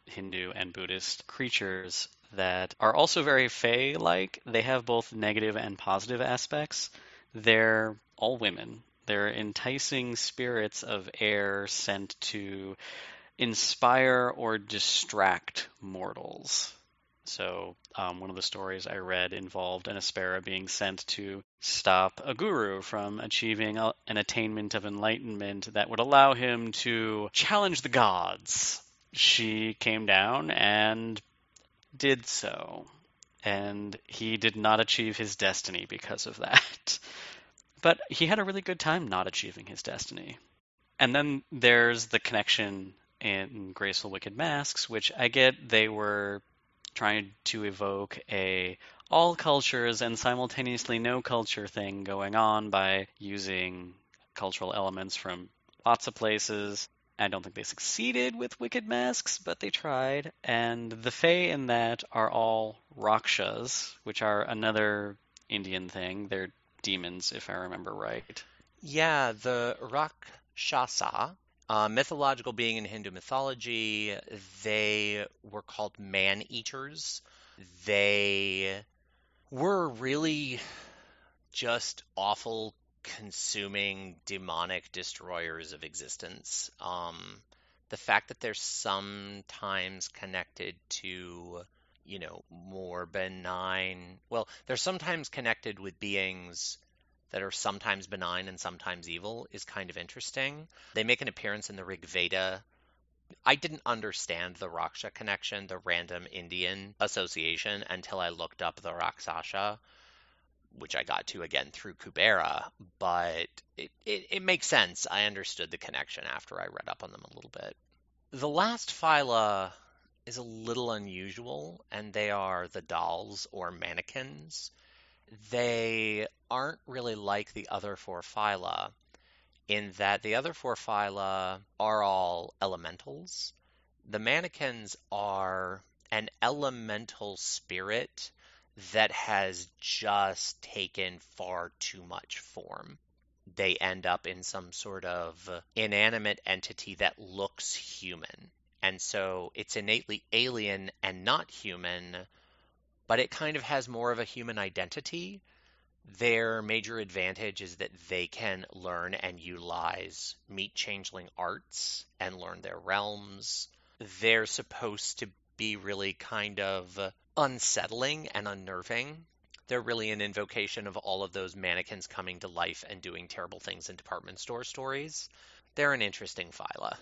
Hindu and Buddhist creatures that are also very Fae-like. They have both negative and positive aspects. They're all women. They're enticing spirits of air sent to inspire or distract mortals. So one of the stories I read involved an Aspera being sent to stop a guru from achieving an attainment of enlightenment that would allow him to challenge the gods. she came down and did so. And he did not achieve his destiny because of that. But he had a really good time not achieving his destiny. And then there's the connection in Graceful Wicked Masks, which I get they were trying to evoke a all cultures and simultaneously no culture thing going on by using cultural elements from lots of places. I don't think they succeeded with Wicked Masks, but they tried. And the Fae in that are all Rakshas, which are another Indian thing. They're demons, if I remember right. Yeah, the Rakshasa, mythological being in Hindu mythology, they were called man-eaters. They were really just awful, consuming, demonic destroyers of existence. The fact that they're sometimes connected to, more benign, well, they're sometimes connected with beings that are sometimes benign and sometimes evil is kind of interesting. They make an appearance in the Rig Veda. I didn't understand the Raksha connection, the random Indian association, until I looked up the Rakshasa, which I got to again through Kubera, but it makes sense. I understood the connection after I read up on them a little bit. The last phyla is a little unusual, and they are the dolls or mannequins. They aren't really like the other four phyla in that the other four phyla are all elementals. The mannequins are an elemental spirit that has just taken far too much form. They end up in some sort of inanimate entity that looks human. And so it's innately alien and not human, but it kind of has more of a human identity. Their major advantage is that they can learn and utilize meat changeling arts and learn their realms. They're supposed to be really kind of unsettling and unnerving. They're really an invocation of all of those mannequins coming to life and doing terrible things in department store stories. They're an interesting phyla.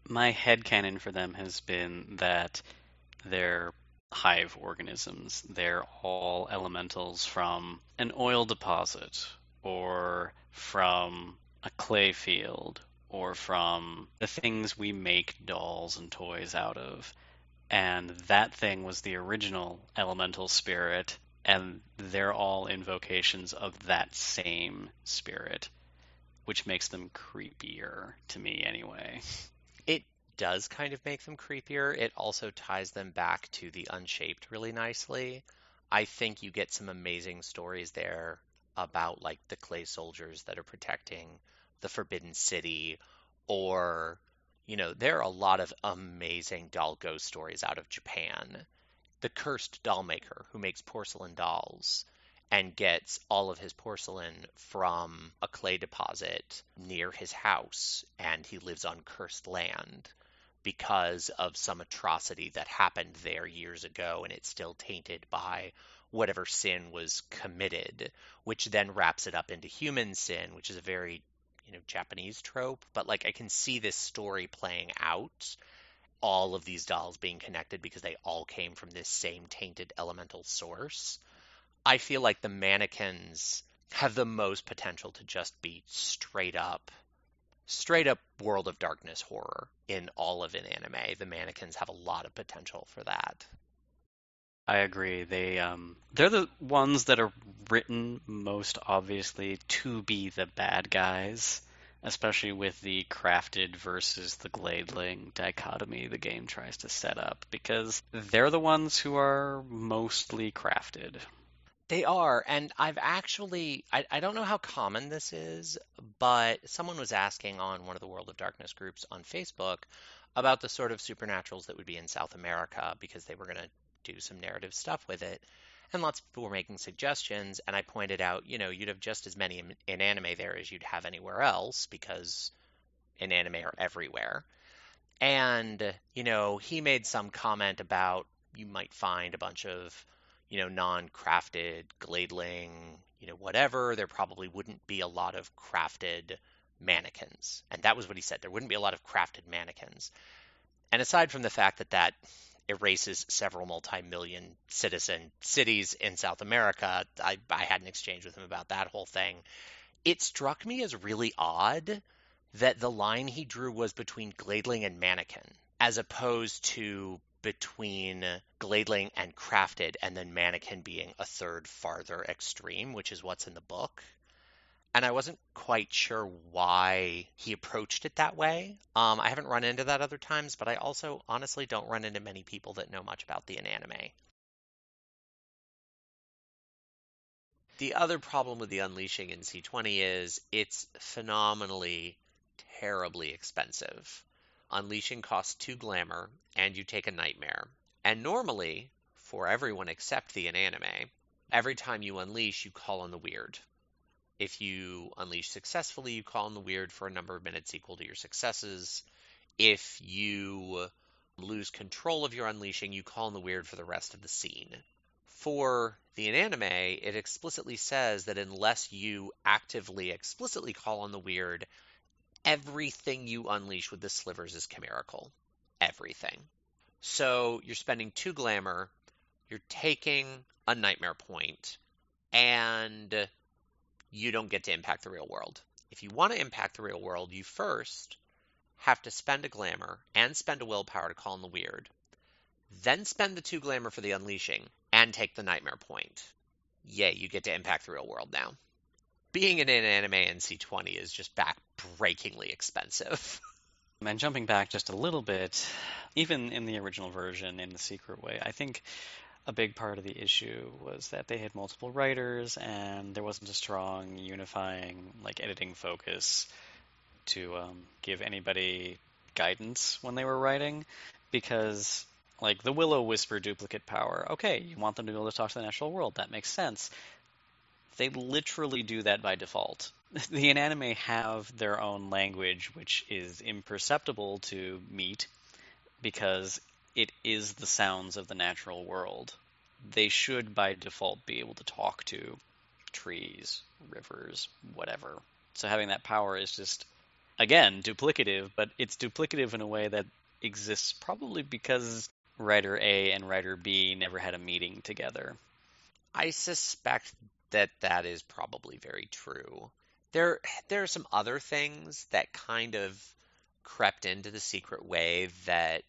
My headcanon for them has been that they're hive organisms. They're all elementals from an oil deposit, or from a clay field, or from the things we make dolls and toys out of. And that thing was the original elemental spirit, and they're all invocations of that same spirit, which makes them creepier to me anyway. It does kind of make them creepier. It also ties them back to the Unshaped really nicely. I think you get some amazing stories there about like the clay soldiers that are protecting the Forbidden City, or, there are a lot of amazing doll ghost stories out of Japan. The cursed doll maker who makes porcelain dolls and gets all of his porcelain from a clay deposit near his house, and he lives on cursed land because of some atrocity that happened there years ago, and it's still tainted by whatever sin was committed, which then wraps it up into human sin, which is a very, Japanese trope. But like I can see this story playing out, all of these dolls being connected because they all came from this same tainted elemental source. I feel like the mannequins have the most potential to just be straight up World of Darkness horror in all of Inanimae. The mannequins have a lot of potential for that. I agree. They're the ones that are written most obviously to be the bad guys, especially with the crafted versus the gladeling dichotomy the game tries to set up, because they're the ones who are mostly crafted. They are, and I don't know how common this is, but someone was asking on one of the World of Darkness groups on Facebook about the sort of supernaturals that would be in South America because they were going to do some narrative stuff with it. And lots of people were making suggestions, and I pointed out, you'd have just as many in anime there as you'd have anywhere else because Inanimae are everywhere. And, he made some comment about you might find a bunch of, non-crafted gladeling, whatever. There probably wouldn't be a lot of crafted mannequins. And that was what he said. There wouldn't be a lot of crafted mannequins. And aside from the fact that that erases several multi-million citizen cities in South America, I had an exchange with him about that whole thing. It struck me as really odd that the line he drew was between Gladling and Mannequin, as opposed to between Gladling and Crafted, and then Mannequin being a third farther extreme, which is what's in the book. And I wasn't quite sure why he approached it that way. I haven't run into that other times, but I also honestly don't run into many people that know much about the Inanimae. The other problem with the Unleashing in C20 is it's phenomenally, terribly expensive. Unleashing costs 2 glamour, and you take a nightmare. And normally, for everyone except the Inanimae, every time you unleash, you call on the weird. If you unleash successfully, you call on the weird for a number of minutes equal to your successes. If you lose control of your unleashing, you call on the weird for the rest of the scene. For the Inanimae, it explicitly says that unless you actively, explicitly call on the weird, everything you unleash with the slivers is chimerical. Everything. So you're spending 2 glamour, you're taking a nightmare point, and you don't get to impact the real world. If you want to impact the real world, you first have to spend a glamour and spend a willpower to call in the weird, then spend the 2 glamour for the unleashing, and take the nightmare point. Yay, you get to impact the real world now. Being an Inanimae in C20 is just back-breakingly expensive. And jumping back just a little bit, even in the original version, in the Secret Way, I think a big part of the issue was that they had multiple writers and there wasn't a strong unifying editing focus to give anybody guidance when they were writing, because the Willow Whisper duplicate power, okay, you want them to be able to talk to the natural world, that makes sense. They literally do that by default. The Inanimae have their own language, which is imperceptible to Meat because it is the sounds of the natural world. They should, by default, be able to talk to trees, rivers, whatever. So having that power is just, again, duplicative, but it's duplicative in a way that exists probably because writer A and writer B never had a meeting together. I suspect that that is probably very true. There are some other things that kind of crept into the Secret Way that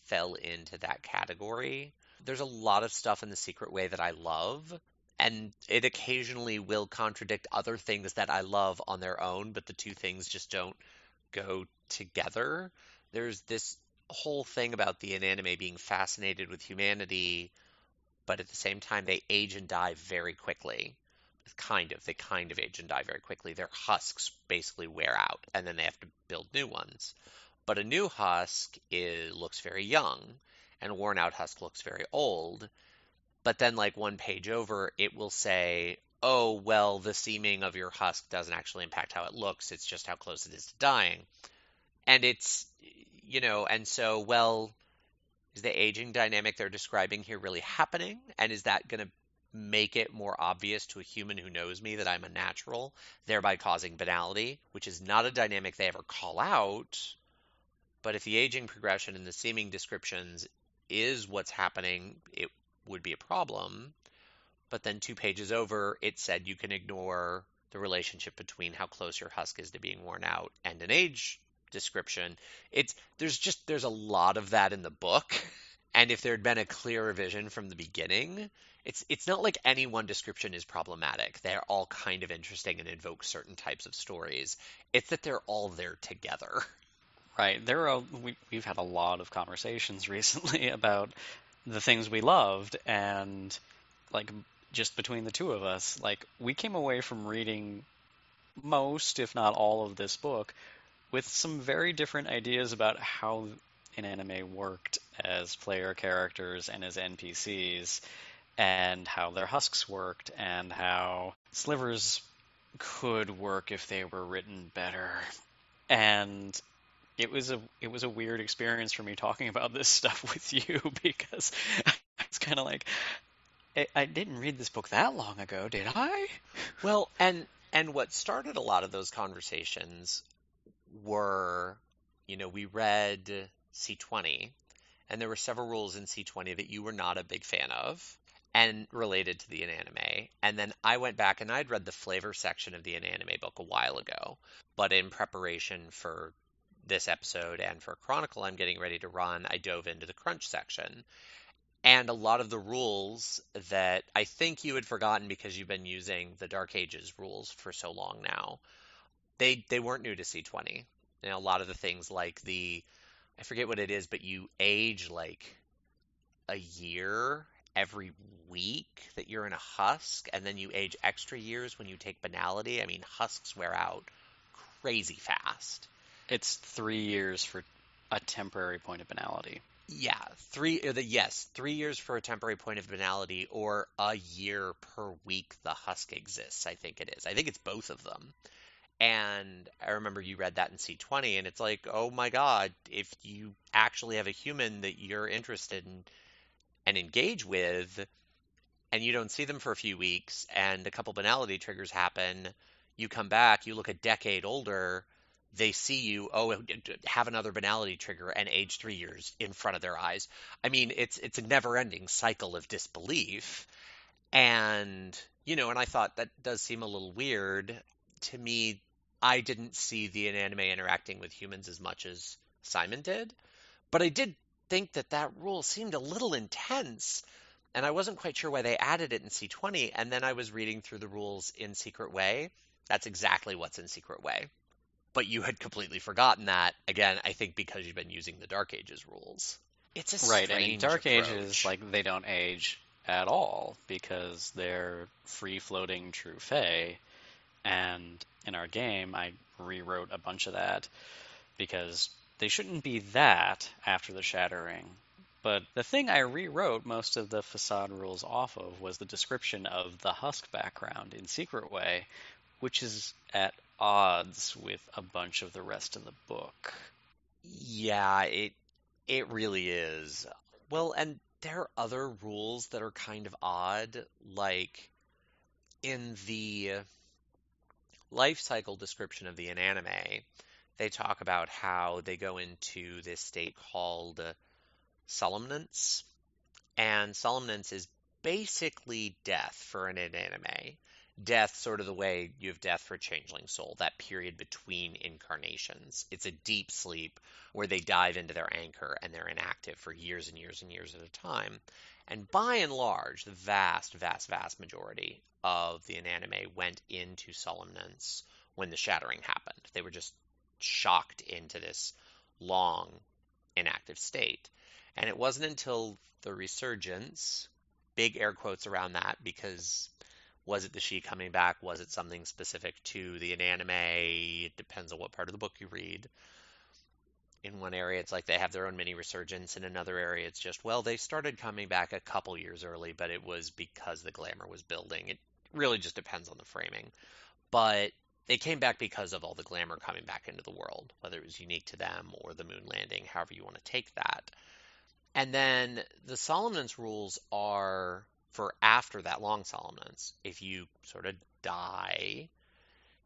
fell into that category. There's a lot of stuff in the Secret Way that I love, and it occasionally will contradict other things that I love on their own, but the two things just don't go together. There's this whole thing about the Inanimae being fascinated with humanity, but at the same time they age and die very quickly. They kind of age and die very quickly. Their husks basically wear out, and then they have to build new ones. But a new husk looks very young, and a worn out husk looks very old. But then, one page over, it will say, oh, well, the seaming of your husk doesn't actually impact how it looks. It's just how close it is to dying. And it's, and so, well, is the aging dynamic they're describing here really happening? And is that going to make it more obvious to a human who knows me that I'm a natural, thereby causing banality, which is not a dynamic they ever call out? But if the aging progression in the seeming descriptions is what's happening, it would be a problem. But then 2 pages over, it said you can ignore the relationship between how close your husk is to being worn out and an age description. There's a lot of that in the book. And if there had been a clearer vision from the beginning, it's not like any one description is problematic. They're all kind of interesting and invoke certain types of stories. It's that they're all there together. Right. We've had a lot of conversations recently about the things we loved, and just between the two of us, we came away from reading most, if not all, of this book with some very different ideas about how Inanimae worked as player characters and as NPCs, and how their husks worked, and how slivers could work if they were written better. And it was a weird experience for me talking about this stuff with you, because it's kind of I didn't read this book that long ago, did I? Well, and what started a lot of those conversations were, we read C20, and there were several rules in C20 that you were not a big fan of and related to the Inanimae. And then I went back and I'd read the flavor section of the Inanimae book a while ago, but in preparation for this episode and for Chronicle I'm getting ready to run, I dove into the crunch section. And a lot of the rules that I think you had forgotten because you've been using the Dark Ages rules for so long now, they weren't new to C20. You know, a lot of the things like I forget what it is, but you age like a year every week that you're in a husk, and then you age extra years when you take banality. I mean, husks wear out crazy fast. It's 3 years for a temporary point of banality. Yeah, 3 years for a temporary point of banality, or a year per week the husk exists. I think it is. I think it's both of them. And I remember you read that in C20, and it's like, oh my God, if you actually have a human that you're interested in and engage with, and you don't see them for a few weeks, and a couple banality triggers happen, you come back, you look a decade older, they see you, oh, have another banality trigger, and age 3 years in front of their eyes. I mean, it's a never-ending cycle of disbelief. And, and I thought that does seem a little weird. To me, I didn't see the Inanimae interacting with humans as much as Simon did, but I did think that that rule seemed a little intense, and I wasn't quite sure why they added it in C20, and then I was reading through the rules in Secret Way. That's exactly what's in Secret Way. But you had completely forgotten that, again, I think because you've been using the Dark Ages rules. It's a Right, and strange Dark Ages, approach. they don't age at all because they're free-floating true fae. And in our game, I rewrote a bunch of that because they shouldn't be that after the shattering. But the thing I rewrote most of the facade rules off of was the description of the husk background in Secret Way, which is at odds with a bunch of the rest of the book. Yeah, it really is. Well, and there are other rules that are kind of odd, like in the life cycle description of the Inanimae, they talk about how they go into this state called somnolence, and somnolence is basically death for an Inanimae. Death, sort of the way you have death for a changeling soul, that period between incarnations. It's a deep sleep where they dive into their anchor and they're inactive for years and years and years at a time. And by and large, the vast, vast, vast majority of the Inanimae went into somnolence when the shattering happened. They were just shocked into this long, inactive state. And it wasn't until the resurgence, big air quotes around that, because was it the she coming back? Was it something specific to the Inanimae? It depends on what part of the book you read. In one area, it's like they have their own mini resurgence. In another area, it's just, well, they started coming back a couple years early, but it was because the glamour was building. It really just depends on the framing. But they came back because of all the glamour coming back into the world, whether it was unique to them or the moon landing, however you want to take that. And then the somnolence rules are for after that long somnolence. If you sort of die,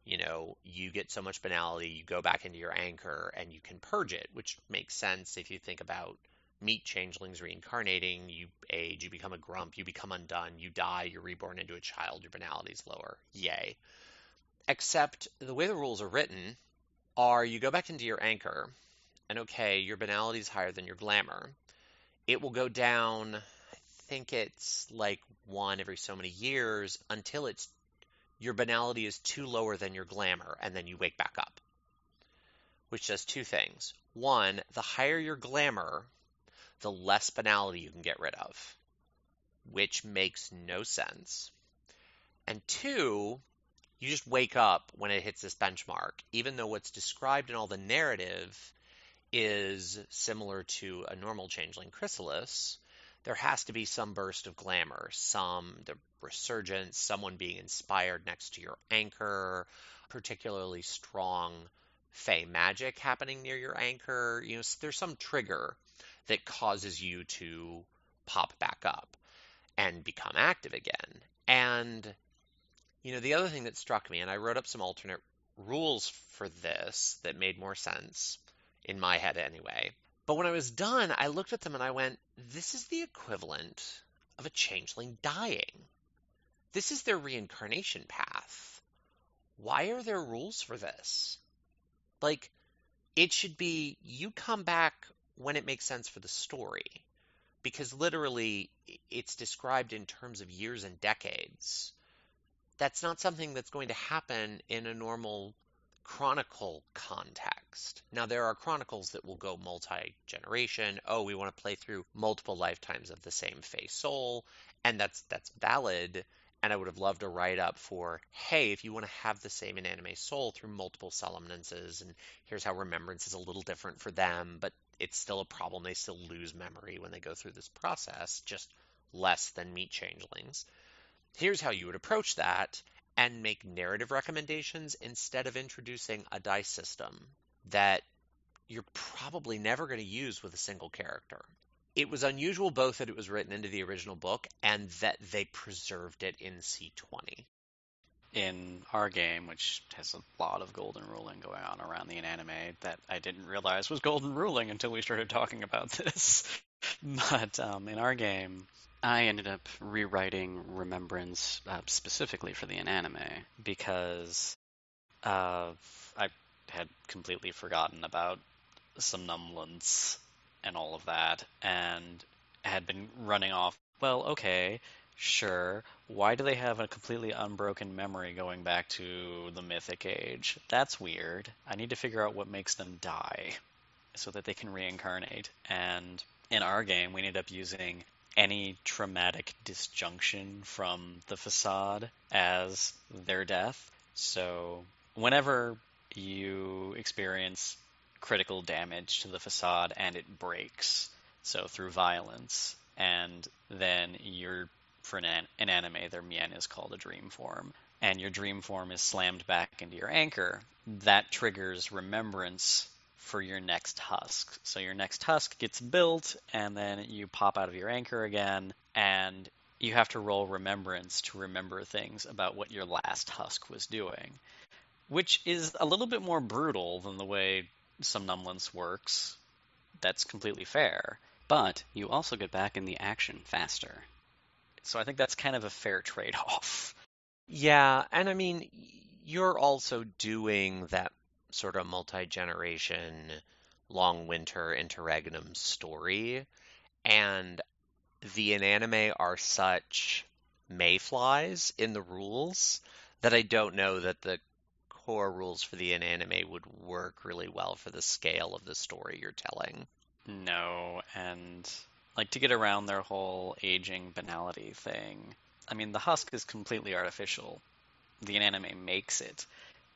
you get so much banality, you go back into your anchor and you can purge it, which makes sense if you think about meat changelings reincarnating. You age, you become a grump, you become undone, you die, you're reborn into a child, your banality's lower. Yay. Except the way the rules are written are you go back into your anchor, and okay, your banality's higher than your glamour. It will go down, I think it's like one every so many years until your banality is too lower than your glamour, and then you wake back up. Which does two things. One, the higher your glamour, the less banality you can get rid of, which makes no sense. And two, you just wake up when it hits this benchmark, even though what's described in all the narrative is similar to a normal changeling chrysalis. There has to be some burst of glamour, the resurgence, someone being inspired next to your anchor, particularly strong fey magic happening near your anchor. There's some trigger that causes you to pop back up and become active again. And, the other thing that struck me, and I wrote up some alternate rules for this that made more sense, in my head anyway, But when I was done, I looked at them and I went, this is the equivalent of a changeling dying. This is their reincarnation path. Why are there rules for this? Like, it should be you come back when it makes sense for the story. Because literally, it's described in terms of years and decades. That's not something that's going to happen in a normal chronicle context. Now, there are chronicles that will go multi-generation. Oh, we want to play through multiple lifetimes of the same Fey soul, and that's valid. And I would have loved a write-up for, hey, if you want to have the same Inanimae soul through multiple solemnances, and here's how remembrance is a little different for them, but it's still a problem. They still lose memory when they go through this process, just less than meat changelings. Here's how you would approach that and make narrative recommendations instead of introducing a dice system that you're probably never going to use with a single character. It was unusual both that it was written into the original book and that they preserved it in C20. In our game, which has a lot of golden ruling going on around the Inanimae that I didn't realize was golden ruling until we started talking about this. But in our game, I ended up rewriting Remembrance specifically for the Inanimae because I had completely forgotten about somnolence and all of that, and had been running off, well, okay, sure, why do they have a completely unbroken memory going back to the Mythic Age? That's weird. I need to figure out what makes them die so that they can reincarnate. And in our game, we ended up using any traumatic disjunction from the facade as their death. So whenever you experience critical damage to the facade and it breaks, so through violence, and then for an anime, their mien is called a dream form, and your dream form is slammed back into your anchor, that triggers remembrance for your next husk. So your next husk gets built, and then you pop out of your anchor again, and you have to roll remembrance to remember things about what your last husk was doing, which is a little bit more brutal than the way somnolence works. That's completely fair. but you also get back in the action faster. So I think that's kind of a fair trade-off. Yeah, and I mean, you're also doing that sort of multi-generation long winter interregnum story, and the Inanimae are such mayflies in the rules that I don't know that the core rules for the Inanimae would work really well for the scale of the story you're telling. No, and like to get around their whole aging banality thing. I mean, the husk is completely artificial. The Inanimae makes it,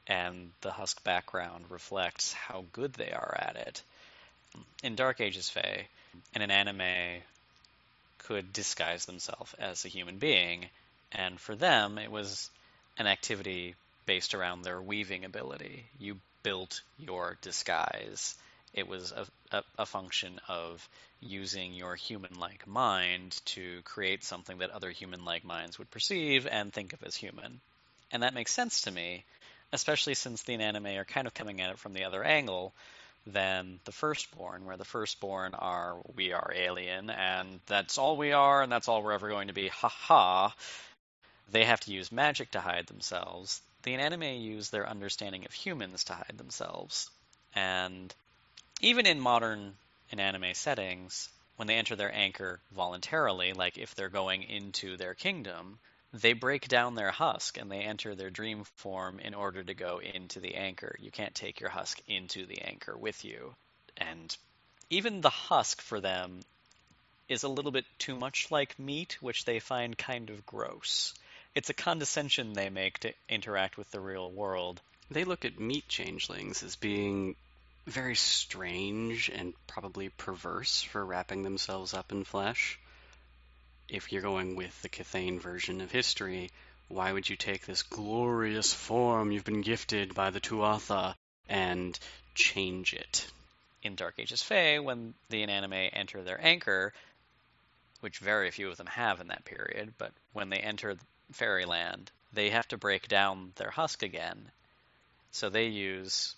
and the husk background reflects how good they are at it. In Dark Ages Fae, an Inanimae could disguise themselves as a human being, and for them it was an activity based around their weaving ability. You built your disguise. It was a function of using your human-like mind to create something that other human-like minds would perceive and think of as human. And that makes sense to me, especially since the Inanimae are kind of coming at it from the other angle than the Firstborn, where the Firstborn are, we are alien, and that's all we are, and that's all we're ever going to be, ha-ha. They have to use magic to hide themselves. The Inanimae use their understanding of humans to hide themselves. And even in modern Inanimae settings, when they enter their anchor voluntarily, like if they're going into their kingdom, they break down their husk and they enter their dream form in order to go into the anchor. You can't take your husk into the anchor with you. And even the husk for them is a little bit too much like meat, which they find kind of gross. It's a condescension they make to interact with the real world. They look at meat changelings as being very strange and probably perverse for wrapping themselves up in flesh. If you're going with the Cathane version of history, why would you take this glorious form you've been gifted by the Tuatha and change it? In Dark Ages Fae, when the Inanimae enter their anchor, which very few of them have in that period, but when they enter Fairyland, they have to break down their husk again. So they use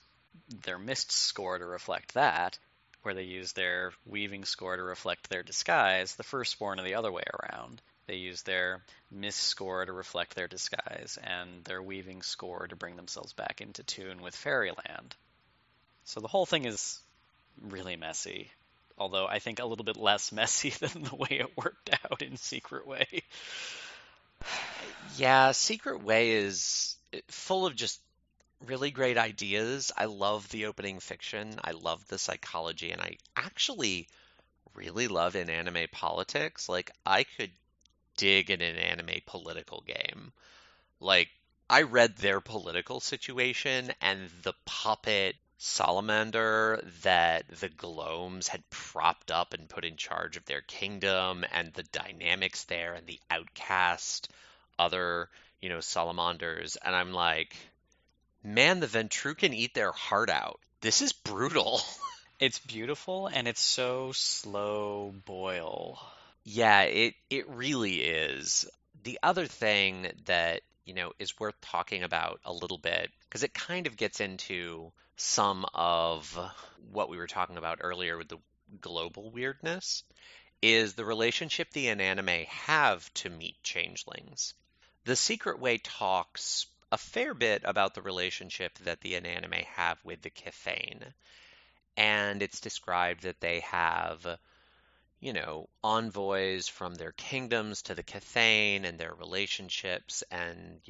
their mist score to reflect that, where they use their weaving score to reflect their disguise. The firstborn are the other way around. They use their mist score to reflect their disguise, and their weaving score to bring themselves back into tune with fairyland. So the whole thing is really messy, although I think a little bit less messy than the way it worked out in Secret Way. Yeah, Secret Way is full of just really great ideas. I love the opening fiction. I love the psychology, and I actually really love Inanimae politics. Like, I could dig in an anime political game. Like, I read their political situation and the puppet salamander that the Gloams had propped up and put in charge of their kingdom, and the dynamics there, and the outcast other, salamanders. And I'm like, man, the Ventru can eat their heart out. This is brutal. It's beautiful, and it's so slow boil. Yeah, it really is. The other thing that, is worth talking about a little bit, because it kind of gets into some of what we were talking about earlier with the global weirdness, is the relationship the Inanimae have to meet changelings. The Secret Way talks a fair bit about the relationship that the Inanimae have with the Kithane, and it's described that they have envoys from their kingdoms to the Kithane and their relationships, and,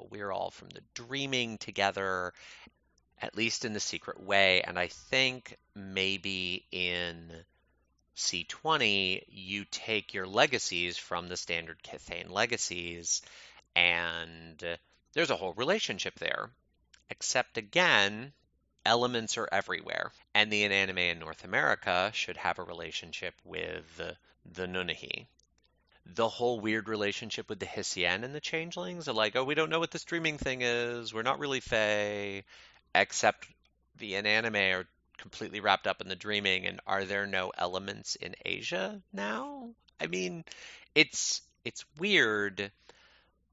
we're all from the dreaming together, at least in the Secret Way, and I think maybe in C20, you take your legacies from the standard Kithane legacies, and there's a whole relationship there. Except again, elements are everywhere. And the Inanimae in North America should have a relationship with the Nunnehi. The whole weird relationship with the Hissien and the Changelings are like, oh, we don't know what this dreaming thing is. We're not really Fae. Except the Inanimae are completely wrapped up in the dreaming. And are there no elements in Asia now? I mean, it's weird.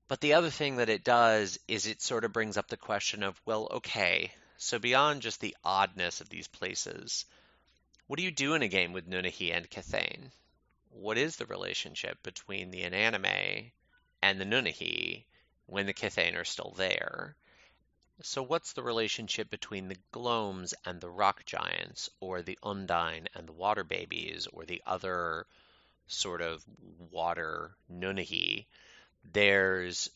But the other thing that it does is it sort of brings up the question of, well, okay, so beyond just the oddness of these places, what do you do in a game with Nunnehi and Kithane? What is the relationship between the Inanimae and the Nunnehi when the Kithane are still there? So what's the relationship between the Gloams and the Rock Giants, or the Undine and the Water Babies, or the other sort of water Nunnehi? There's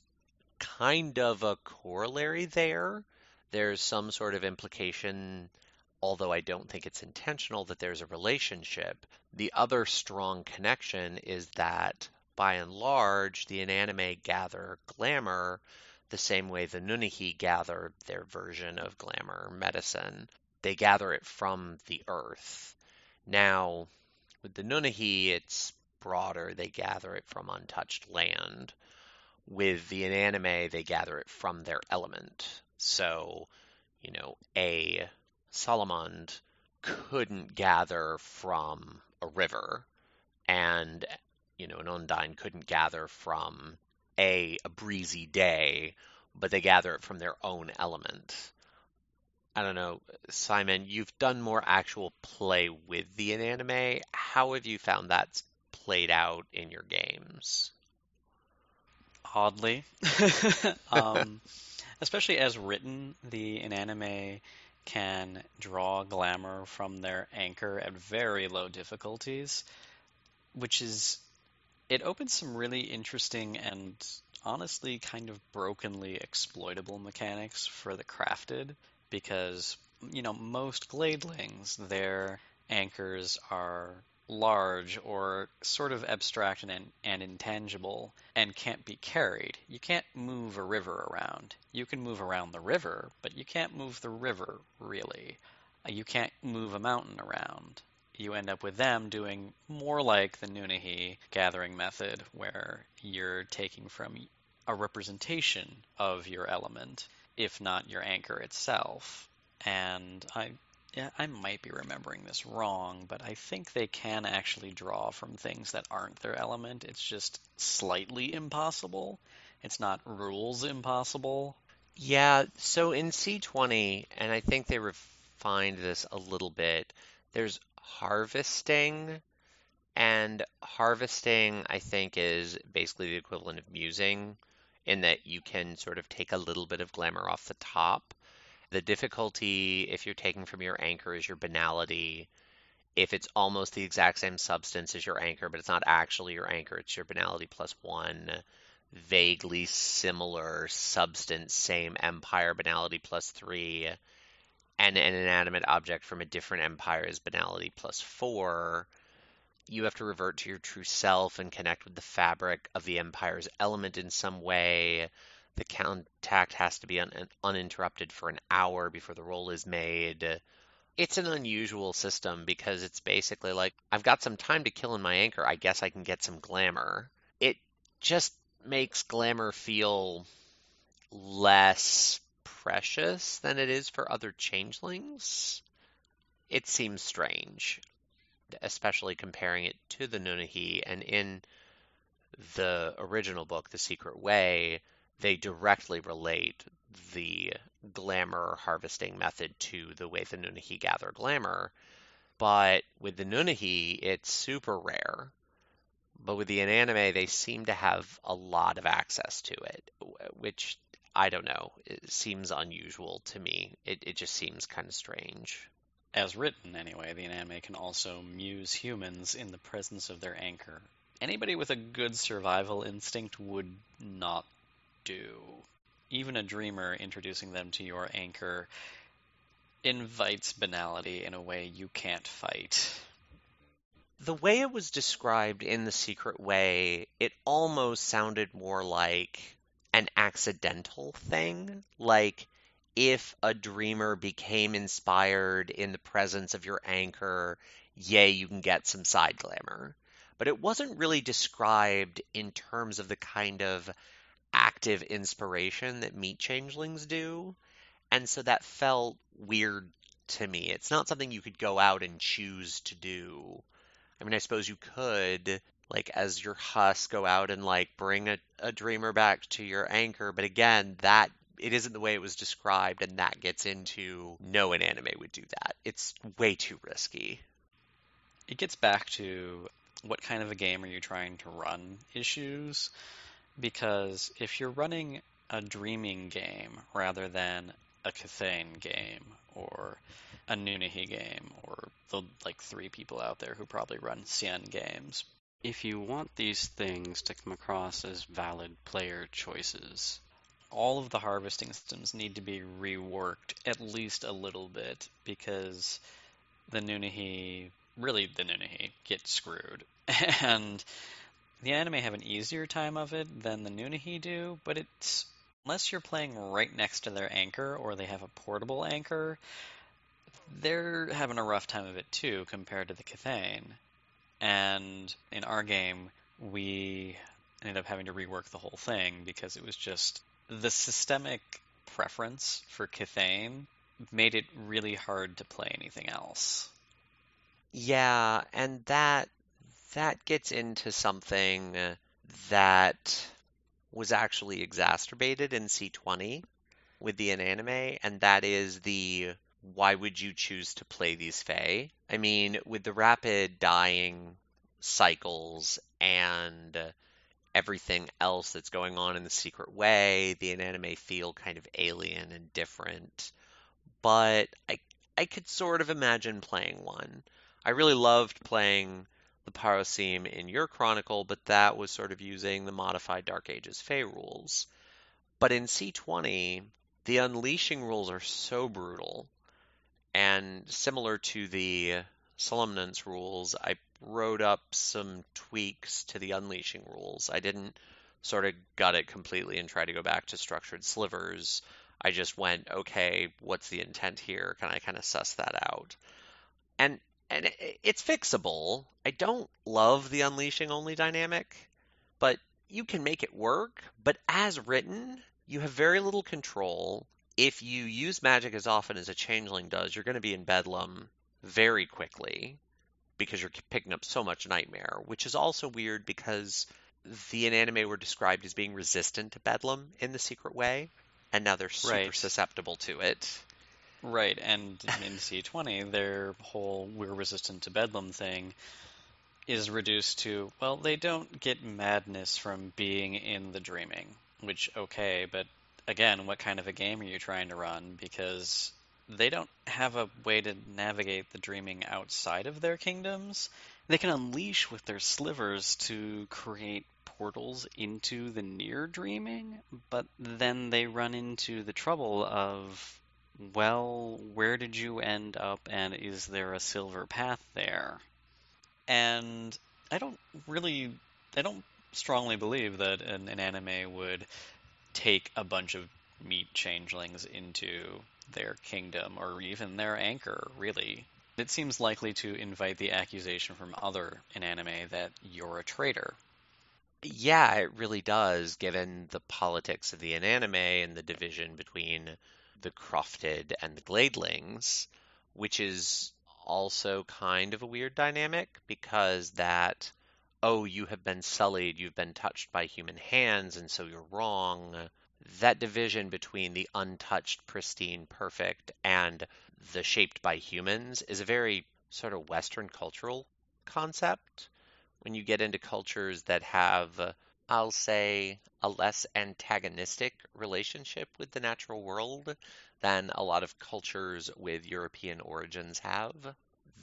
kind of a corollary there. There's some sort of implication, although I don't think it's intentional, that there's a relationship. The other strong connection is that, by and large, the Inanimae gather glamour the same way the Nunnehi gather their version of glamour medicine. They gather it from the earth. Now, with the Nunnehi, it's broader. They gather it from untouched land. With the Inanimae, they gather it from their element. So, a salamand couldn't gather from a river, and, an Undine couldn't gather from a breezy day, but they gather it from their own element. I don't know, Simon, you've done more actual play with the Inanimae. How have you found that's played out in your games? Oddly. Especially as written, the Inanimae can draw glamour from their anchor at very low difficulties, which is, it opens some really interesting and honestly kind of brokenly exploitable mechanics for the crafted, because, most gladelings, their anchors are large or sort of abstract and intangible and can't be carried. You can't move a river around. You can move around the river, but you can't move the river, really. You can't move a mountain around. You end up with them doing more like the Nunnehi gathering method, where you're taking from a representation of your element, if not your anchor itself. And I might be remembering this wrong, but I think they can actually draw from things that aren't their element. It's just slightly impossible. It's not rules impossible. Yeah, so in C20, and I think they refined this a little bit, there's harvesting. And harvesting, I think, is basically the equivalent of musing, in that you can sort of take a little bit of glamour off the top. The difficulty, if you're taking from your anchor, is your banality. If it's almost the exact same substance as your anchor, but it's not actually your anchor, it's your banality plus one. Vaguely similar substance, same empire, banality plus three. And an inanimate object from a different empire is banality plus four. You have to revert to your true self and connect with the fabric of the empire's element in some way. The contact has to be uninterrupted for an hour before the roll is made. It's an unusual system because it's basically like, I've got some time to kill in my anchor. I guess I can get some glamour. It just makes glamour feel less precious than it is for other changelings. It seems strange, especially comparing it to the Nunnehi. And in the original book, The Secret Way, they directly relate the glamour harvesting method to the way the Nunnehi gather glamour. But with the Nunnehi, it's super rare. But with the Inanimae, they seem to have a lot of access to it, which, I don't know, it seems unusual to me. It just seems kind of strange. As written, anyway, the Inanimae can also muse humans in the presence of their anchor. Anybody with a good survival instinct would not do. Even a dreamer introducing them to your anchor invites banality in a way you can't fight. The way it was described in The Secret Way, it almost sounded more like an accidental thing. Like if a dreamer became inspired in the presence of your anchor, yay, you can get some side glamour. But it wasn't really described in terms of the kind of active inspiration that meat changelings do. And so that felt weird to me. It's not something you could go out and choose to do. I mean, I suppose you could, like, as your husk, go out and, like, bring a dreamer back to your anchor. But again, that it isn't the way it was described, and that gets into no Inanimae would do that. It's way too risky. It gets back to what kind of a game are you trying to run issues, because if you're running a dreaming game rather than a Cathane game or a Nunnehi game or the like 3 people out there who probably run Cien games. If you want these things to come across as valid player choices, all of the harvesting systems need to be reworked at least a little bit, because the Nunnehi get screwed. And the Inanimae have an easier time of it than the Nunnehi do, but it's unless you're playing right next to their anchor or they have a portable anchor, they're having a rough time of it too compared to the Cathane. And in our game, we ended up having to rework the whole thing because it was just the systemic preference for Cathane made it really hard to play anything else. Yeah, and that gets into something that was actually exacerbated in C20 with the Inanimae, and that is the why would you choose to play these Fae? I mean, with the rapid dying cycles and everything else that's going on in The Secret Way, the Inanimae feel kind of alien and different. But I could sort of imagine playing one. I really loved playing the Parosime in your Chronicle, but that was sort of using the modified Dark Ages Fae rules. But in C20, the unleashing rules are so brutal, and similar to the Solemnance rules, I wrote up some tweaks to the unleashing rules. I didn't sort of gut it completely and try to go back to structured slivers. I just went, okay, what's the intent here? Can I kind of suss that out? And it's fixable. I don't love the unleashing only dynamic, but you can make it work. But as written, you have very little control. If you use magic as often as a changeling does, you're going to be in bedlam very quickly because you're picking up so much nightmare, which is also weird because the Inanimae were described as being resistant to bedlam in The Secret Way, and now they're super Right. susceptible to it. Right, and in C20, their whole "we're resistant to Bedlam" thing is reduced to, well, they don't get madness from being in the dreaming, which, okay, but again, what kind of a game are you trying to run? Because they don't have a way to navigate the dreaming outside of their kingdoms. They can unleash with their slivers to create portals into the near dreaming, but then they run into the trouble of, well, where did you end up, and is there a silver path there? And I don't really, I don't strongly believe that an anime would take a bunch of meat changelings into their kingdom or even their anchor, really. It seems likely to invite the accusation from other anime that you're a traitor. Yeah, it really does, given the politics of the Inanimae and the division between the Crofted and the Gladelings, which is also kind of a weird dynamic because that, oh, you have been sullied, you've been touched by human hands, and so you're wrong. That division between the untouched, pristine, perfect, and the shaped by humans is a very sort of Western cultural concept when you get into cultures that have, I'll say, a less antagonistic relationship with the natural world than a lot of cultures with European origins have,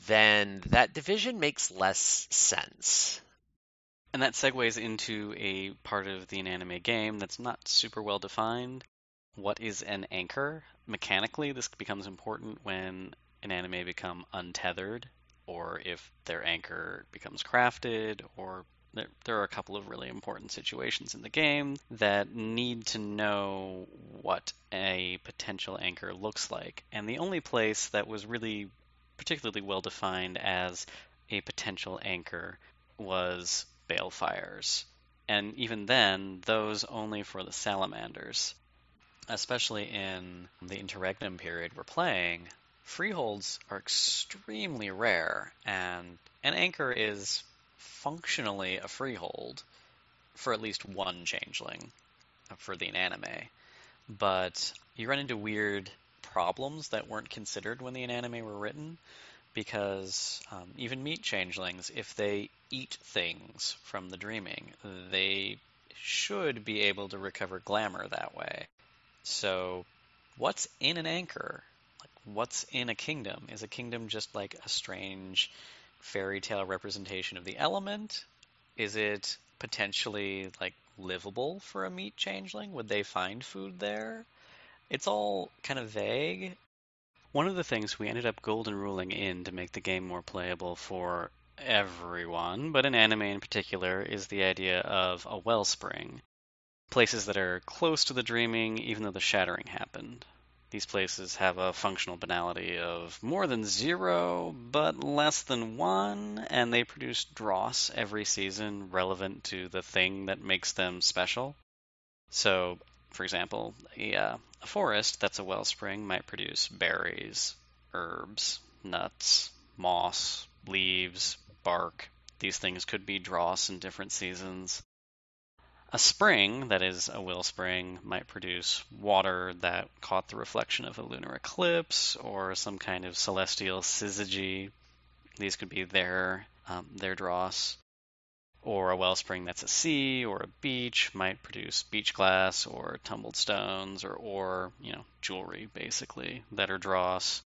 then that division makes less sense. And that segues into a part of the anime game that's not super well defined. What is an anchor? Mechanically, this becomes important when an anime become untethered, or if their anchor becomes crafted, or there are a couple of really important situations in the game that need to know what a potential anchor looks like. And the only place that was really particularly well defined as a potential anchor was balefires. And even then, those only for the salamanders. Especially in the interregnum period we're playing, freeholds are extremely rare, and an anchor is functionally a freehold for at least one changeling for the anime. But you run into weird problems that weren't considered when the anime were written, because even meat changelings, if they eat things from the dreaming, they should be able to recover glamour that way. So, what's in an anchor? Like, what's in a kingdom? Is a kingdom just like a strange fairy tale representation of the element? Is it potentially like livable for a meat changeling? Would they find food there? It's all kind of vague. One of the things we ended up golden ruling in to make the game more playable for everyone, but in anime in particular, is the idea of a wellspring. Places that are close to the dreaming, even though the shattering happened. These places have a functional banality of more than 0, but less than 1, and they produce dross every season relevant to the thing that makes them special. So, for example, a forest that's a wellspring might produce berries, herbs, nuts, moss, leaves, bark. These things could be dross in different seasons. A spring that is a wellspring might produce water that caught the reflection of a lunar eclipse or some kind of celestial syzygy. These could be their dross. Or a wellspring that's a sea or a beach might produce beach glass or tumbled stones or jewelry basically that are dross.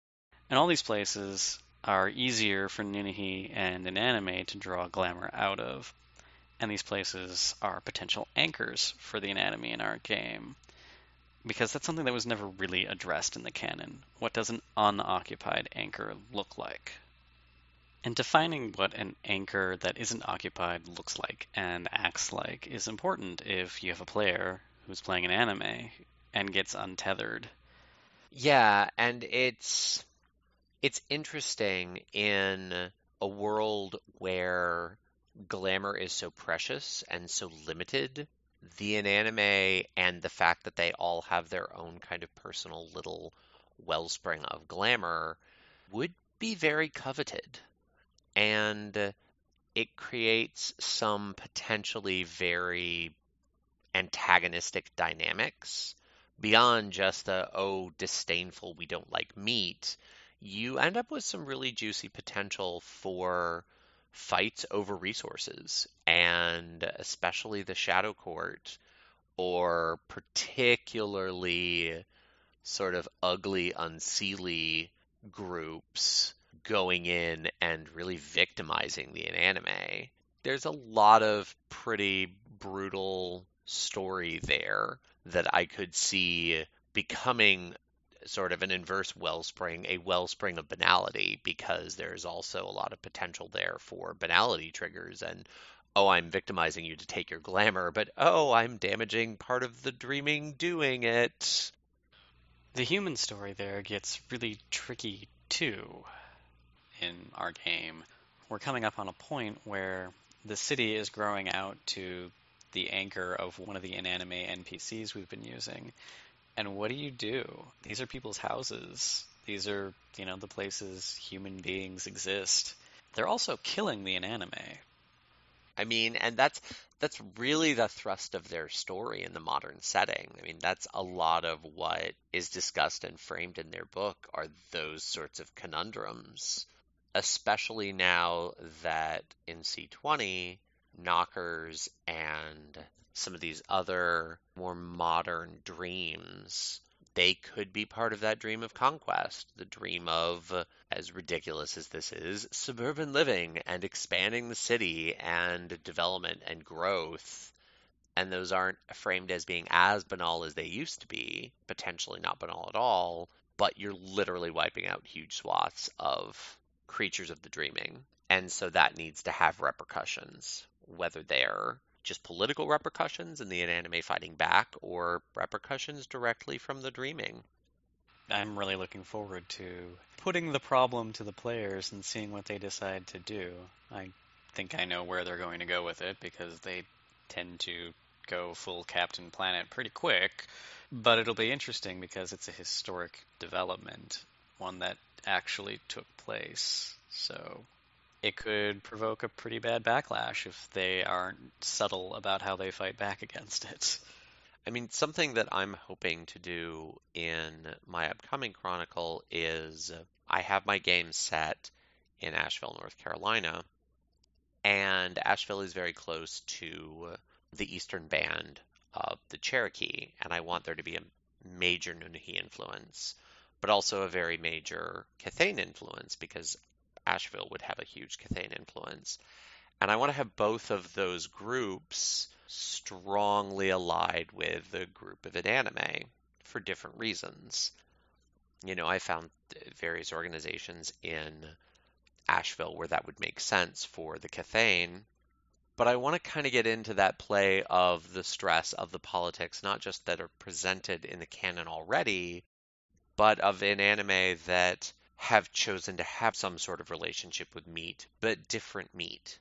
And all these places are easier for Ninihi and Inanimae to draw glamour out of. And these places are potential anchors for the Inanimae in our game. Because that's something that was never really addressed in the canon. What does an unoccupied anchor look like? And defining what an anchor that isn't occupied looks like and acts like is important if you have a player who's playing an anime and gets untethered. Yeah, and it's interesting in a world where glamour is so precious and so limited. The Inanimae and the fact that they all have their own kind of personal little wellspring of glamour would be very coveted. And it creates some potentially very antagonistic dynamics beyond just the, oh, disdainful, we don't like meat, you end up with some really juicy potential for fights over resources, and especially the Shadow Court, or particularly sort of ugly, unseelie groups going in and really victimizing the Inanimae. There's a lot of pretty brutal story there that I could see becoming sort of an inverse wellspring, a wellspring of banality, because there's also a lot of potential there for banality triggers and, oh, I'm victimizing you to take your glamour, but oh, I'm damaging part of the dreaming doing it. The human story there gets really tricky too in our game. We're coming up on a point where the city is growing out to the anchor of one of the Inanimae NPCs we've been using. And what do? These are people's houses. These are, the places human beings exist. They're also killing the Inanimae. I mean, and that's really the thrust of their story in the modern setting. I mean, that's a lot of what is discussed and framed in their book are those sorts of conundrums, especially now that in C20, Knockers and some of these other more modern dreams, they could be part of that dream of conquest, the dream of, as ridiculous as this is, suburban living and expanding the city and development and growth. And those aren't framed as being as banal as they used to be, potentially not banal at all, but you're literally wiping out huge swaths of creatures of the dreaming. And so that needs to have repercussions, whether they're just political repercussions in the Inanimae fighting back, or repercussions directly from the dreaming. I'm really looking forward to putting the problem to the players and seeing what they decide to do. I think I know where they're going to go with it, because they tend to go full Captain Planet pretty quick. But it'll be interesting because it's a historic development, one that actually took place. So it could provoke a pretty bad backlash if they aren't subtle about how they fight back against it. I mean, something that I'm hoping to do in my upcoming chronicle is I have my game set in Asheville, North Carolina, and Asheville is very close to the eastern band of the Cherokee, and I want there to be a major Nunahee influence, but also a very major Cathane influence, because Asheville would have a huge Cathane influence. And I want to have both of those groups strongly allied with the group of Inanimae for different reasons. I found various organizations in Asheville where that would make sense for the Cathane, but I want to kind of get into that play of the stress of the politics, not just that are presented in the canon already, but of Inanimae that have chosen to have some sort of relationship with meat, but different meat.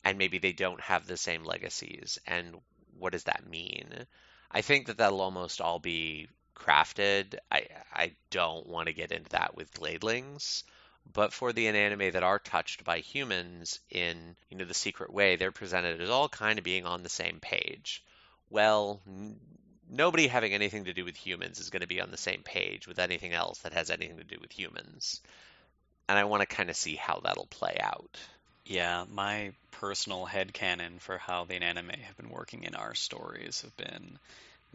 And maybe they don't have the same legacies. And what does that mean? I think that that'll almost all be crafted. I don't want to get into that with Gladelings, but for the Inanimae that are touched by humans in, the secret way, they're presented as all kind of being on the same page. Well, nobody having anything to do with humans is going to be on the same page with anything else that has anything to do with humans. And I want to kind of see how that'll play out. Yeah, my personal headcanon for how the Inanimae have been working in our stories have been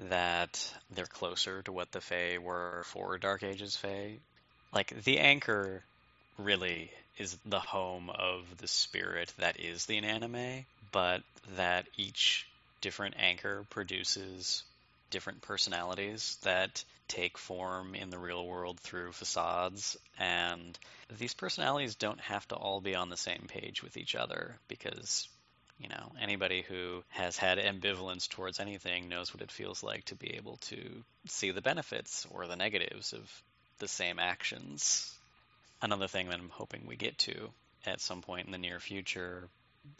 that they're closer to what the Fae were for Dark Ages Fae. Like, the Anchor really is the home of the spirit that is the Inanimae, but that each different Anchor produces different personalities that take form in the real world through facades, and these personalities don't have to all be on the same page with each other, because anybody who has had ambivalence towards anything knows what it feels like to be able to see the benefits or the negatives of the same actions. Another thing that I'm hoping we get to at some point in the near future,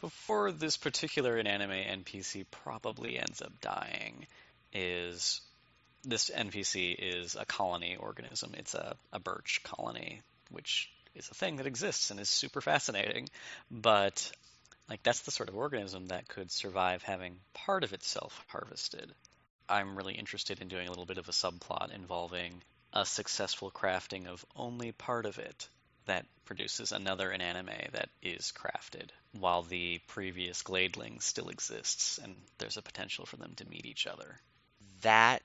before this particular Inanimae NPC probably ends up dying, is this NPC is a colony organism. It's a birch colony, which is a thing that exists and is super fascinating. But that's the sort of organism that could survive having part of itself harvested. I'm really interested in doing a little bit of a subplot involving a successful crafting of only part of it that produces another Inanimae that is crafted, while the previous Gladeling still exists, and there's a potential for them to meet each other. That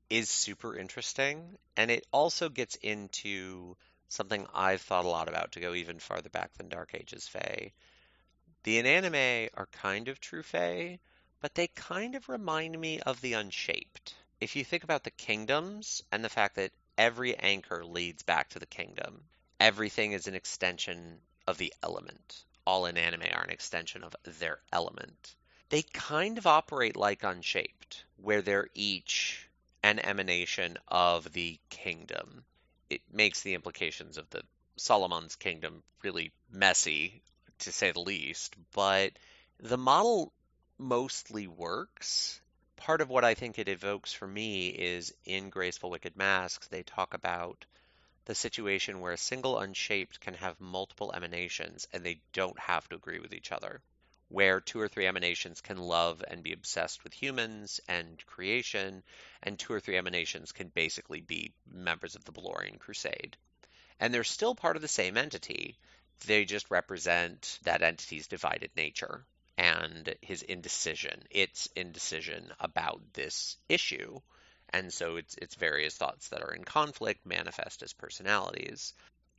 is super interesting, and it also gets into something I've thought a lot about to go even farther back than Dark Ages Fae. The Inanimae are kind of true Fae, but they kind of remind me of the Unshaped. If you think about the kingdoms and the fact that every anchor leads back to the kingdom, everything is an extension of the element. All Inanimae are an extension of their element. They kind of operate like Unshaped, where they're each an emanation of the kingdom. It makes the implications of the Solomon's kingdom really messy, to say the least, but the model mostly works. Part of what I think it evokes for me is in Graceful Wicked Masks, they talk about the situation where a single unshaped can have multiple emanations and they don't have to agree with each other. Where two or three emanations can love and be obsessed with humans and creation, and two or three emanations can basically be members of the Valorian Crusade. And they're still part of the same entity. They just represent that entity's divided nature and his indecision, its indecision about this issue. And so it's various thoughts that are in conflict manifest as personalities.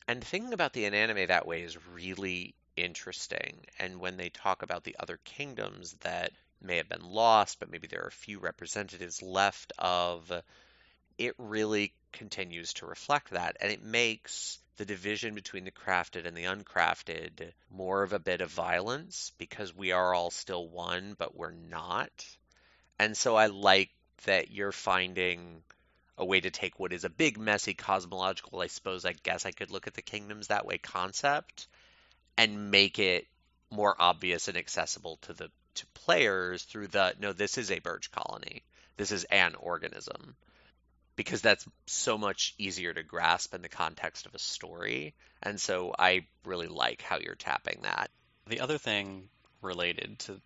And thinking about the Inanimae that way is really interesting. And when they talk about the other kingdoms that may have been lost, but maybe there are a few representatives left of, it really continues to reflect that. And it makes the division between the crafted and the uncrafted more of a bit of violence because we are all still one, but we're not. And so I like that you're finding a way to take what is a big, messy cosmological, I guess I could look at the kingdoms that way concept and make it more obvious and accessible to players through no, this is a birch colony. This is an organism. Because that's so much easier to grasp in the context of a story. And so I really like how you're tapping that. The other thing related to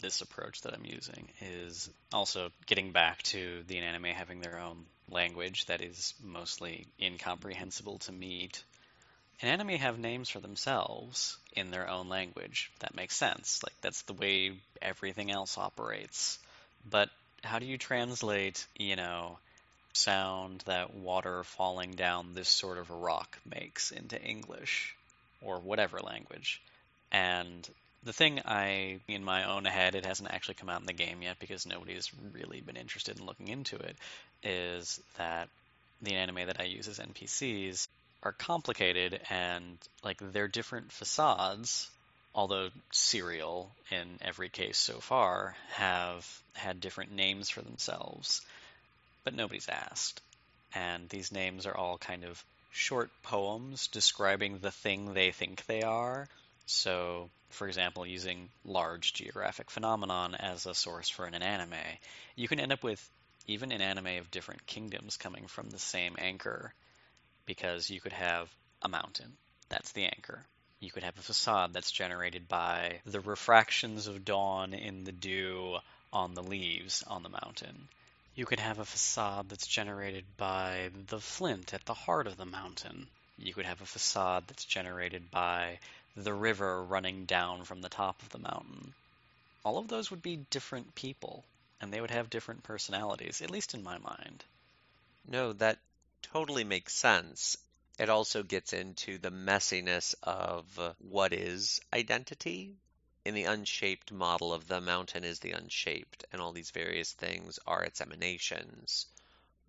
this approach that I'm using is also getting back to the Inanimae having their own language that is mostly incomprehensible to meet. Inanimae have names for themselves in their own language. That makes sense. Like, that's the way everything else operates. But how do you translate, sound that water falling down this sort of a rock makes into English or whatever language? And the thing in my own head, it hasn't actually come out in the game yet because nobody's really been interested in looking into it, is that the Inanimae that I use as NPCs are complicated and, like, their different facades, although serial in every case so far, have had different names for themselves, but nobody's asked. And these names are all kind of short poems describing the thing they think they are. So, for example, using large geographic phenomenon as a source for an Inanimae, you can end up with even Inanimae of different kingdoms coming from the same anchor, because you could have a mountain. That's the anchor. You could have a facade that's generated by the refractions of dawn in the dew on the leaves on the mountain. You could have a facade that's generated by the flint at the heart of the mountain. You could have a facade that's generated by the river running down from the top of the mountain. All of those would be different people, and they would have different personalities, at least in my mind. No, that totally makes sense. It also gets into the messiness of what is identity. In the unshaped model of the mountain is the unshaped, and all these various things are its emanations.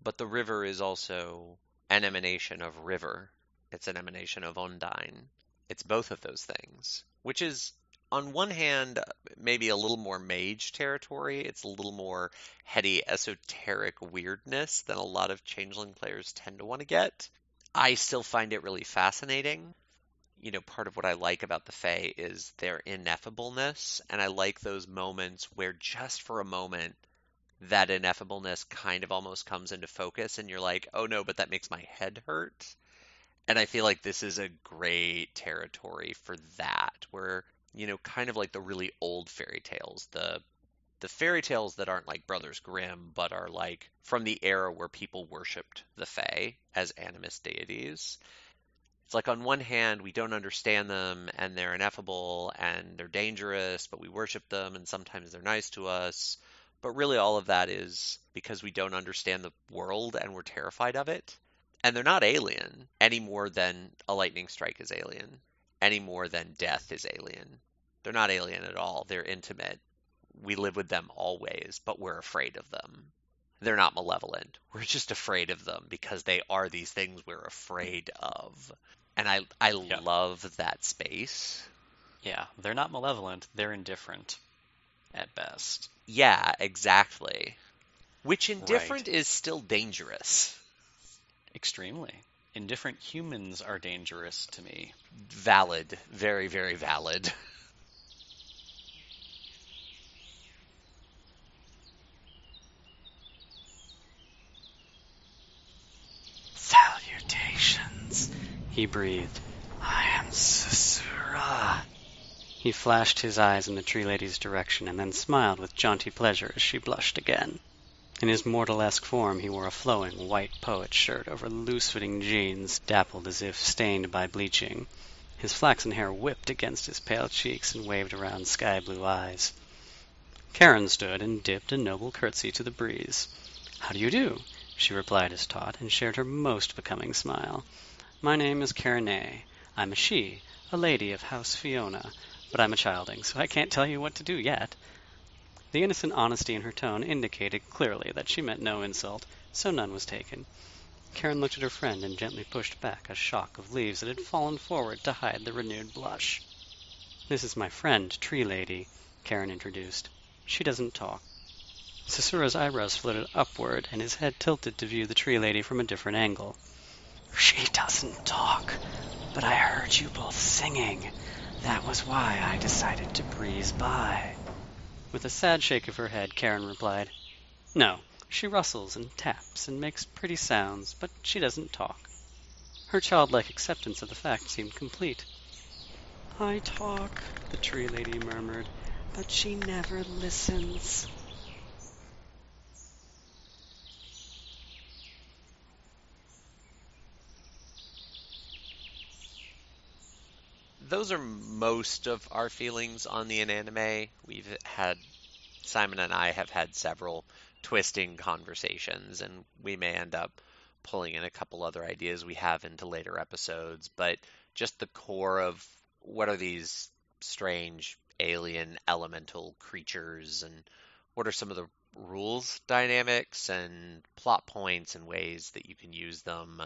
But the river is also an emanation of river. It's an emanation of Undine. It's both of those things, which is, on one hand, maybe a little more mage territory. It's a little more heady, esoteric weirdness than a lot of Changeling players tend to want to get. I still find it really fascinating. Part of what I like about the Fae is their ineffableness, and I like those moments where just for a moment that ineffableness kind of almost comes into focus, and you're like, oh no, but that makes my head hurt. And I feel like this is a great territory for that, where, kind of like the really old fairy tales, the the fairy tales that aren't like Brothers Grimm, but are like from the era where people worshipped the Fae as animist deities. It's like on one hand, we don't understand them and they're ineffable and they're dangerous, but we worship them and sometimes they're nice to us. But really, all of that is because we don't understand the world and we're terrified of it. And they're not alien any more than a lightning strike is alien, any more than death is alien. They're not alien at all. They're intimate. We live with them always, but we're afraid of them. They're not malevolent. We're just afraid of them because they are these things we're afraid of. And I Yep. love that space. Yeah, they're not malevolent, they're indifferent at best. Yeah, exactly. Which Right. indifferent is still dangerous. Extremely. Indifferent humans are dangerous to me. Valid. Very, very valid. Salutations, he breathed. I am Susura. He flashed his eyes in the tree lady's direction and then smiled with jaunty pleasure as she blushed again. In his mortalesque form he wore a flowing white poet shirt over loose-fitting jeans, dappled as if stained by bleaching. His flaxen hair whipped against his pale cheeks and waved around sky-blue eyes. Karen stood and dipped a noble curtsy to the breeze. "How do you do?" she replied as taught, and shared her most becoming smile. "My name is Karenae. I'm a she, a lady of House Fiona, but I'm a childing, so I can't tell you what to do yet." The innocent honesty in her tone indicated clearly that she meant no insult, so none was taken. Karen looked at her friend and gently pushed back a shock of leaves that had fallen forward to hide the renewed blush. "This is my friend, Tree Lady," Karen introduced. "She doesn't talk." Susura's eyebrows floated upward, and his head tilted to view the Tree Lady from a different angle. "She doesn't talk, but I heard you both singing. That was why I decided to breeze by." With a sad shake of her head, Karen replied, "No, she rustles and taps and makes pretty sounds, but she doesn't talk." Her childlike acceptance of the fact seemed complete. "I talk," the Tree Lady murmured, "but she never listens." Those are most of our feelings on the Inanimae. Simon and I have had several twisting conversations, and we may end up pulling in a couple other ideas we have into later episodes, but just the core of what are these strange alien elemental creatures, and what are some of the rules dynamics and plot points and ways that you can use them.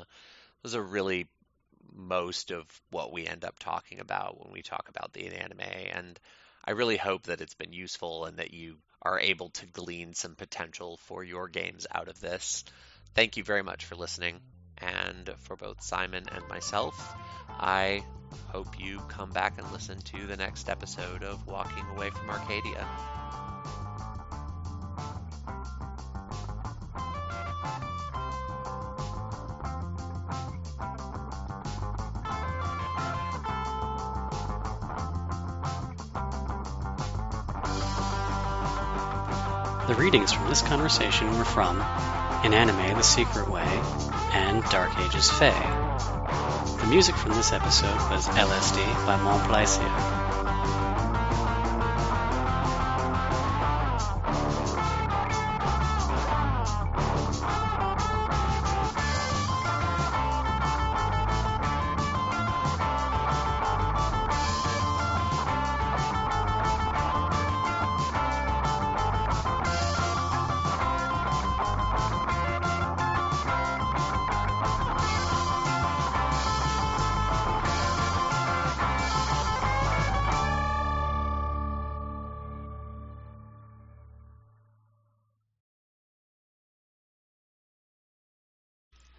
Those are really most of what we end up talking about when we talk about the Inanimae, and I really hope that it's been useful and that you are able to glean some potential for your games out of this. Thank you very much for listening, and for both Simon and myself, I hope you come back and listen to the next episode of Walking Away from Arcadia. The readings from this conversation were from Inanimae: The Secret Way and Dark Ages Fae. The music from this episode was LSD by Mon Plaisir.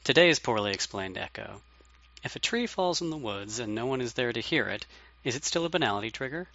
Today's poorly explained echo. If a tree falls in the woods and no one is there to hear it, is it still a banality trigger?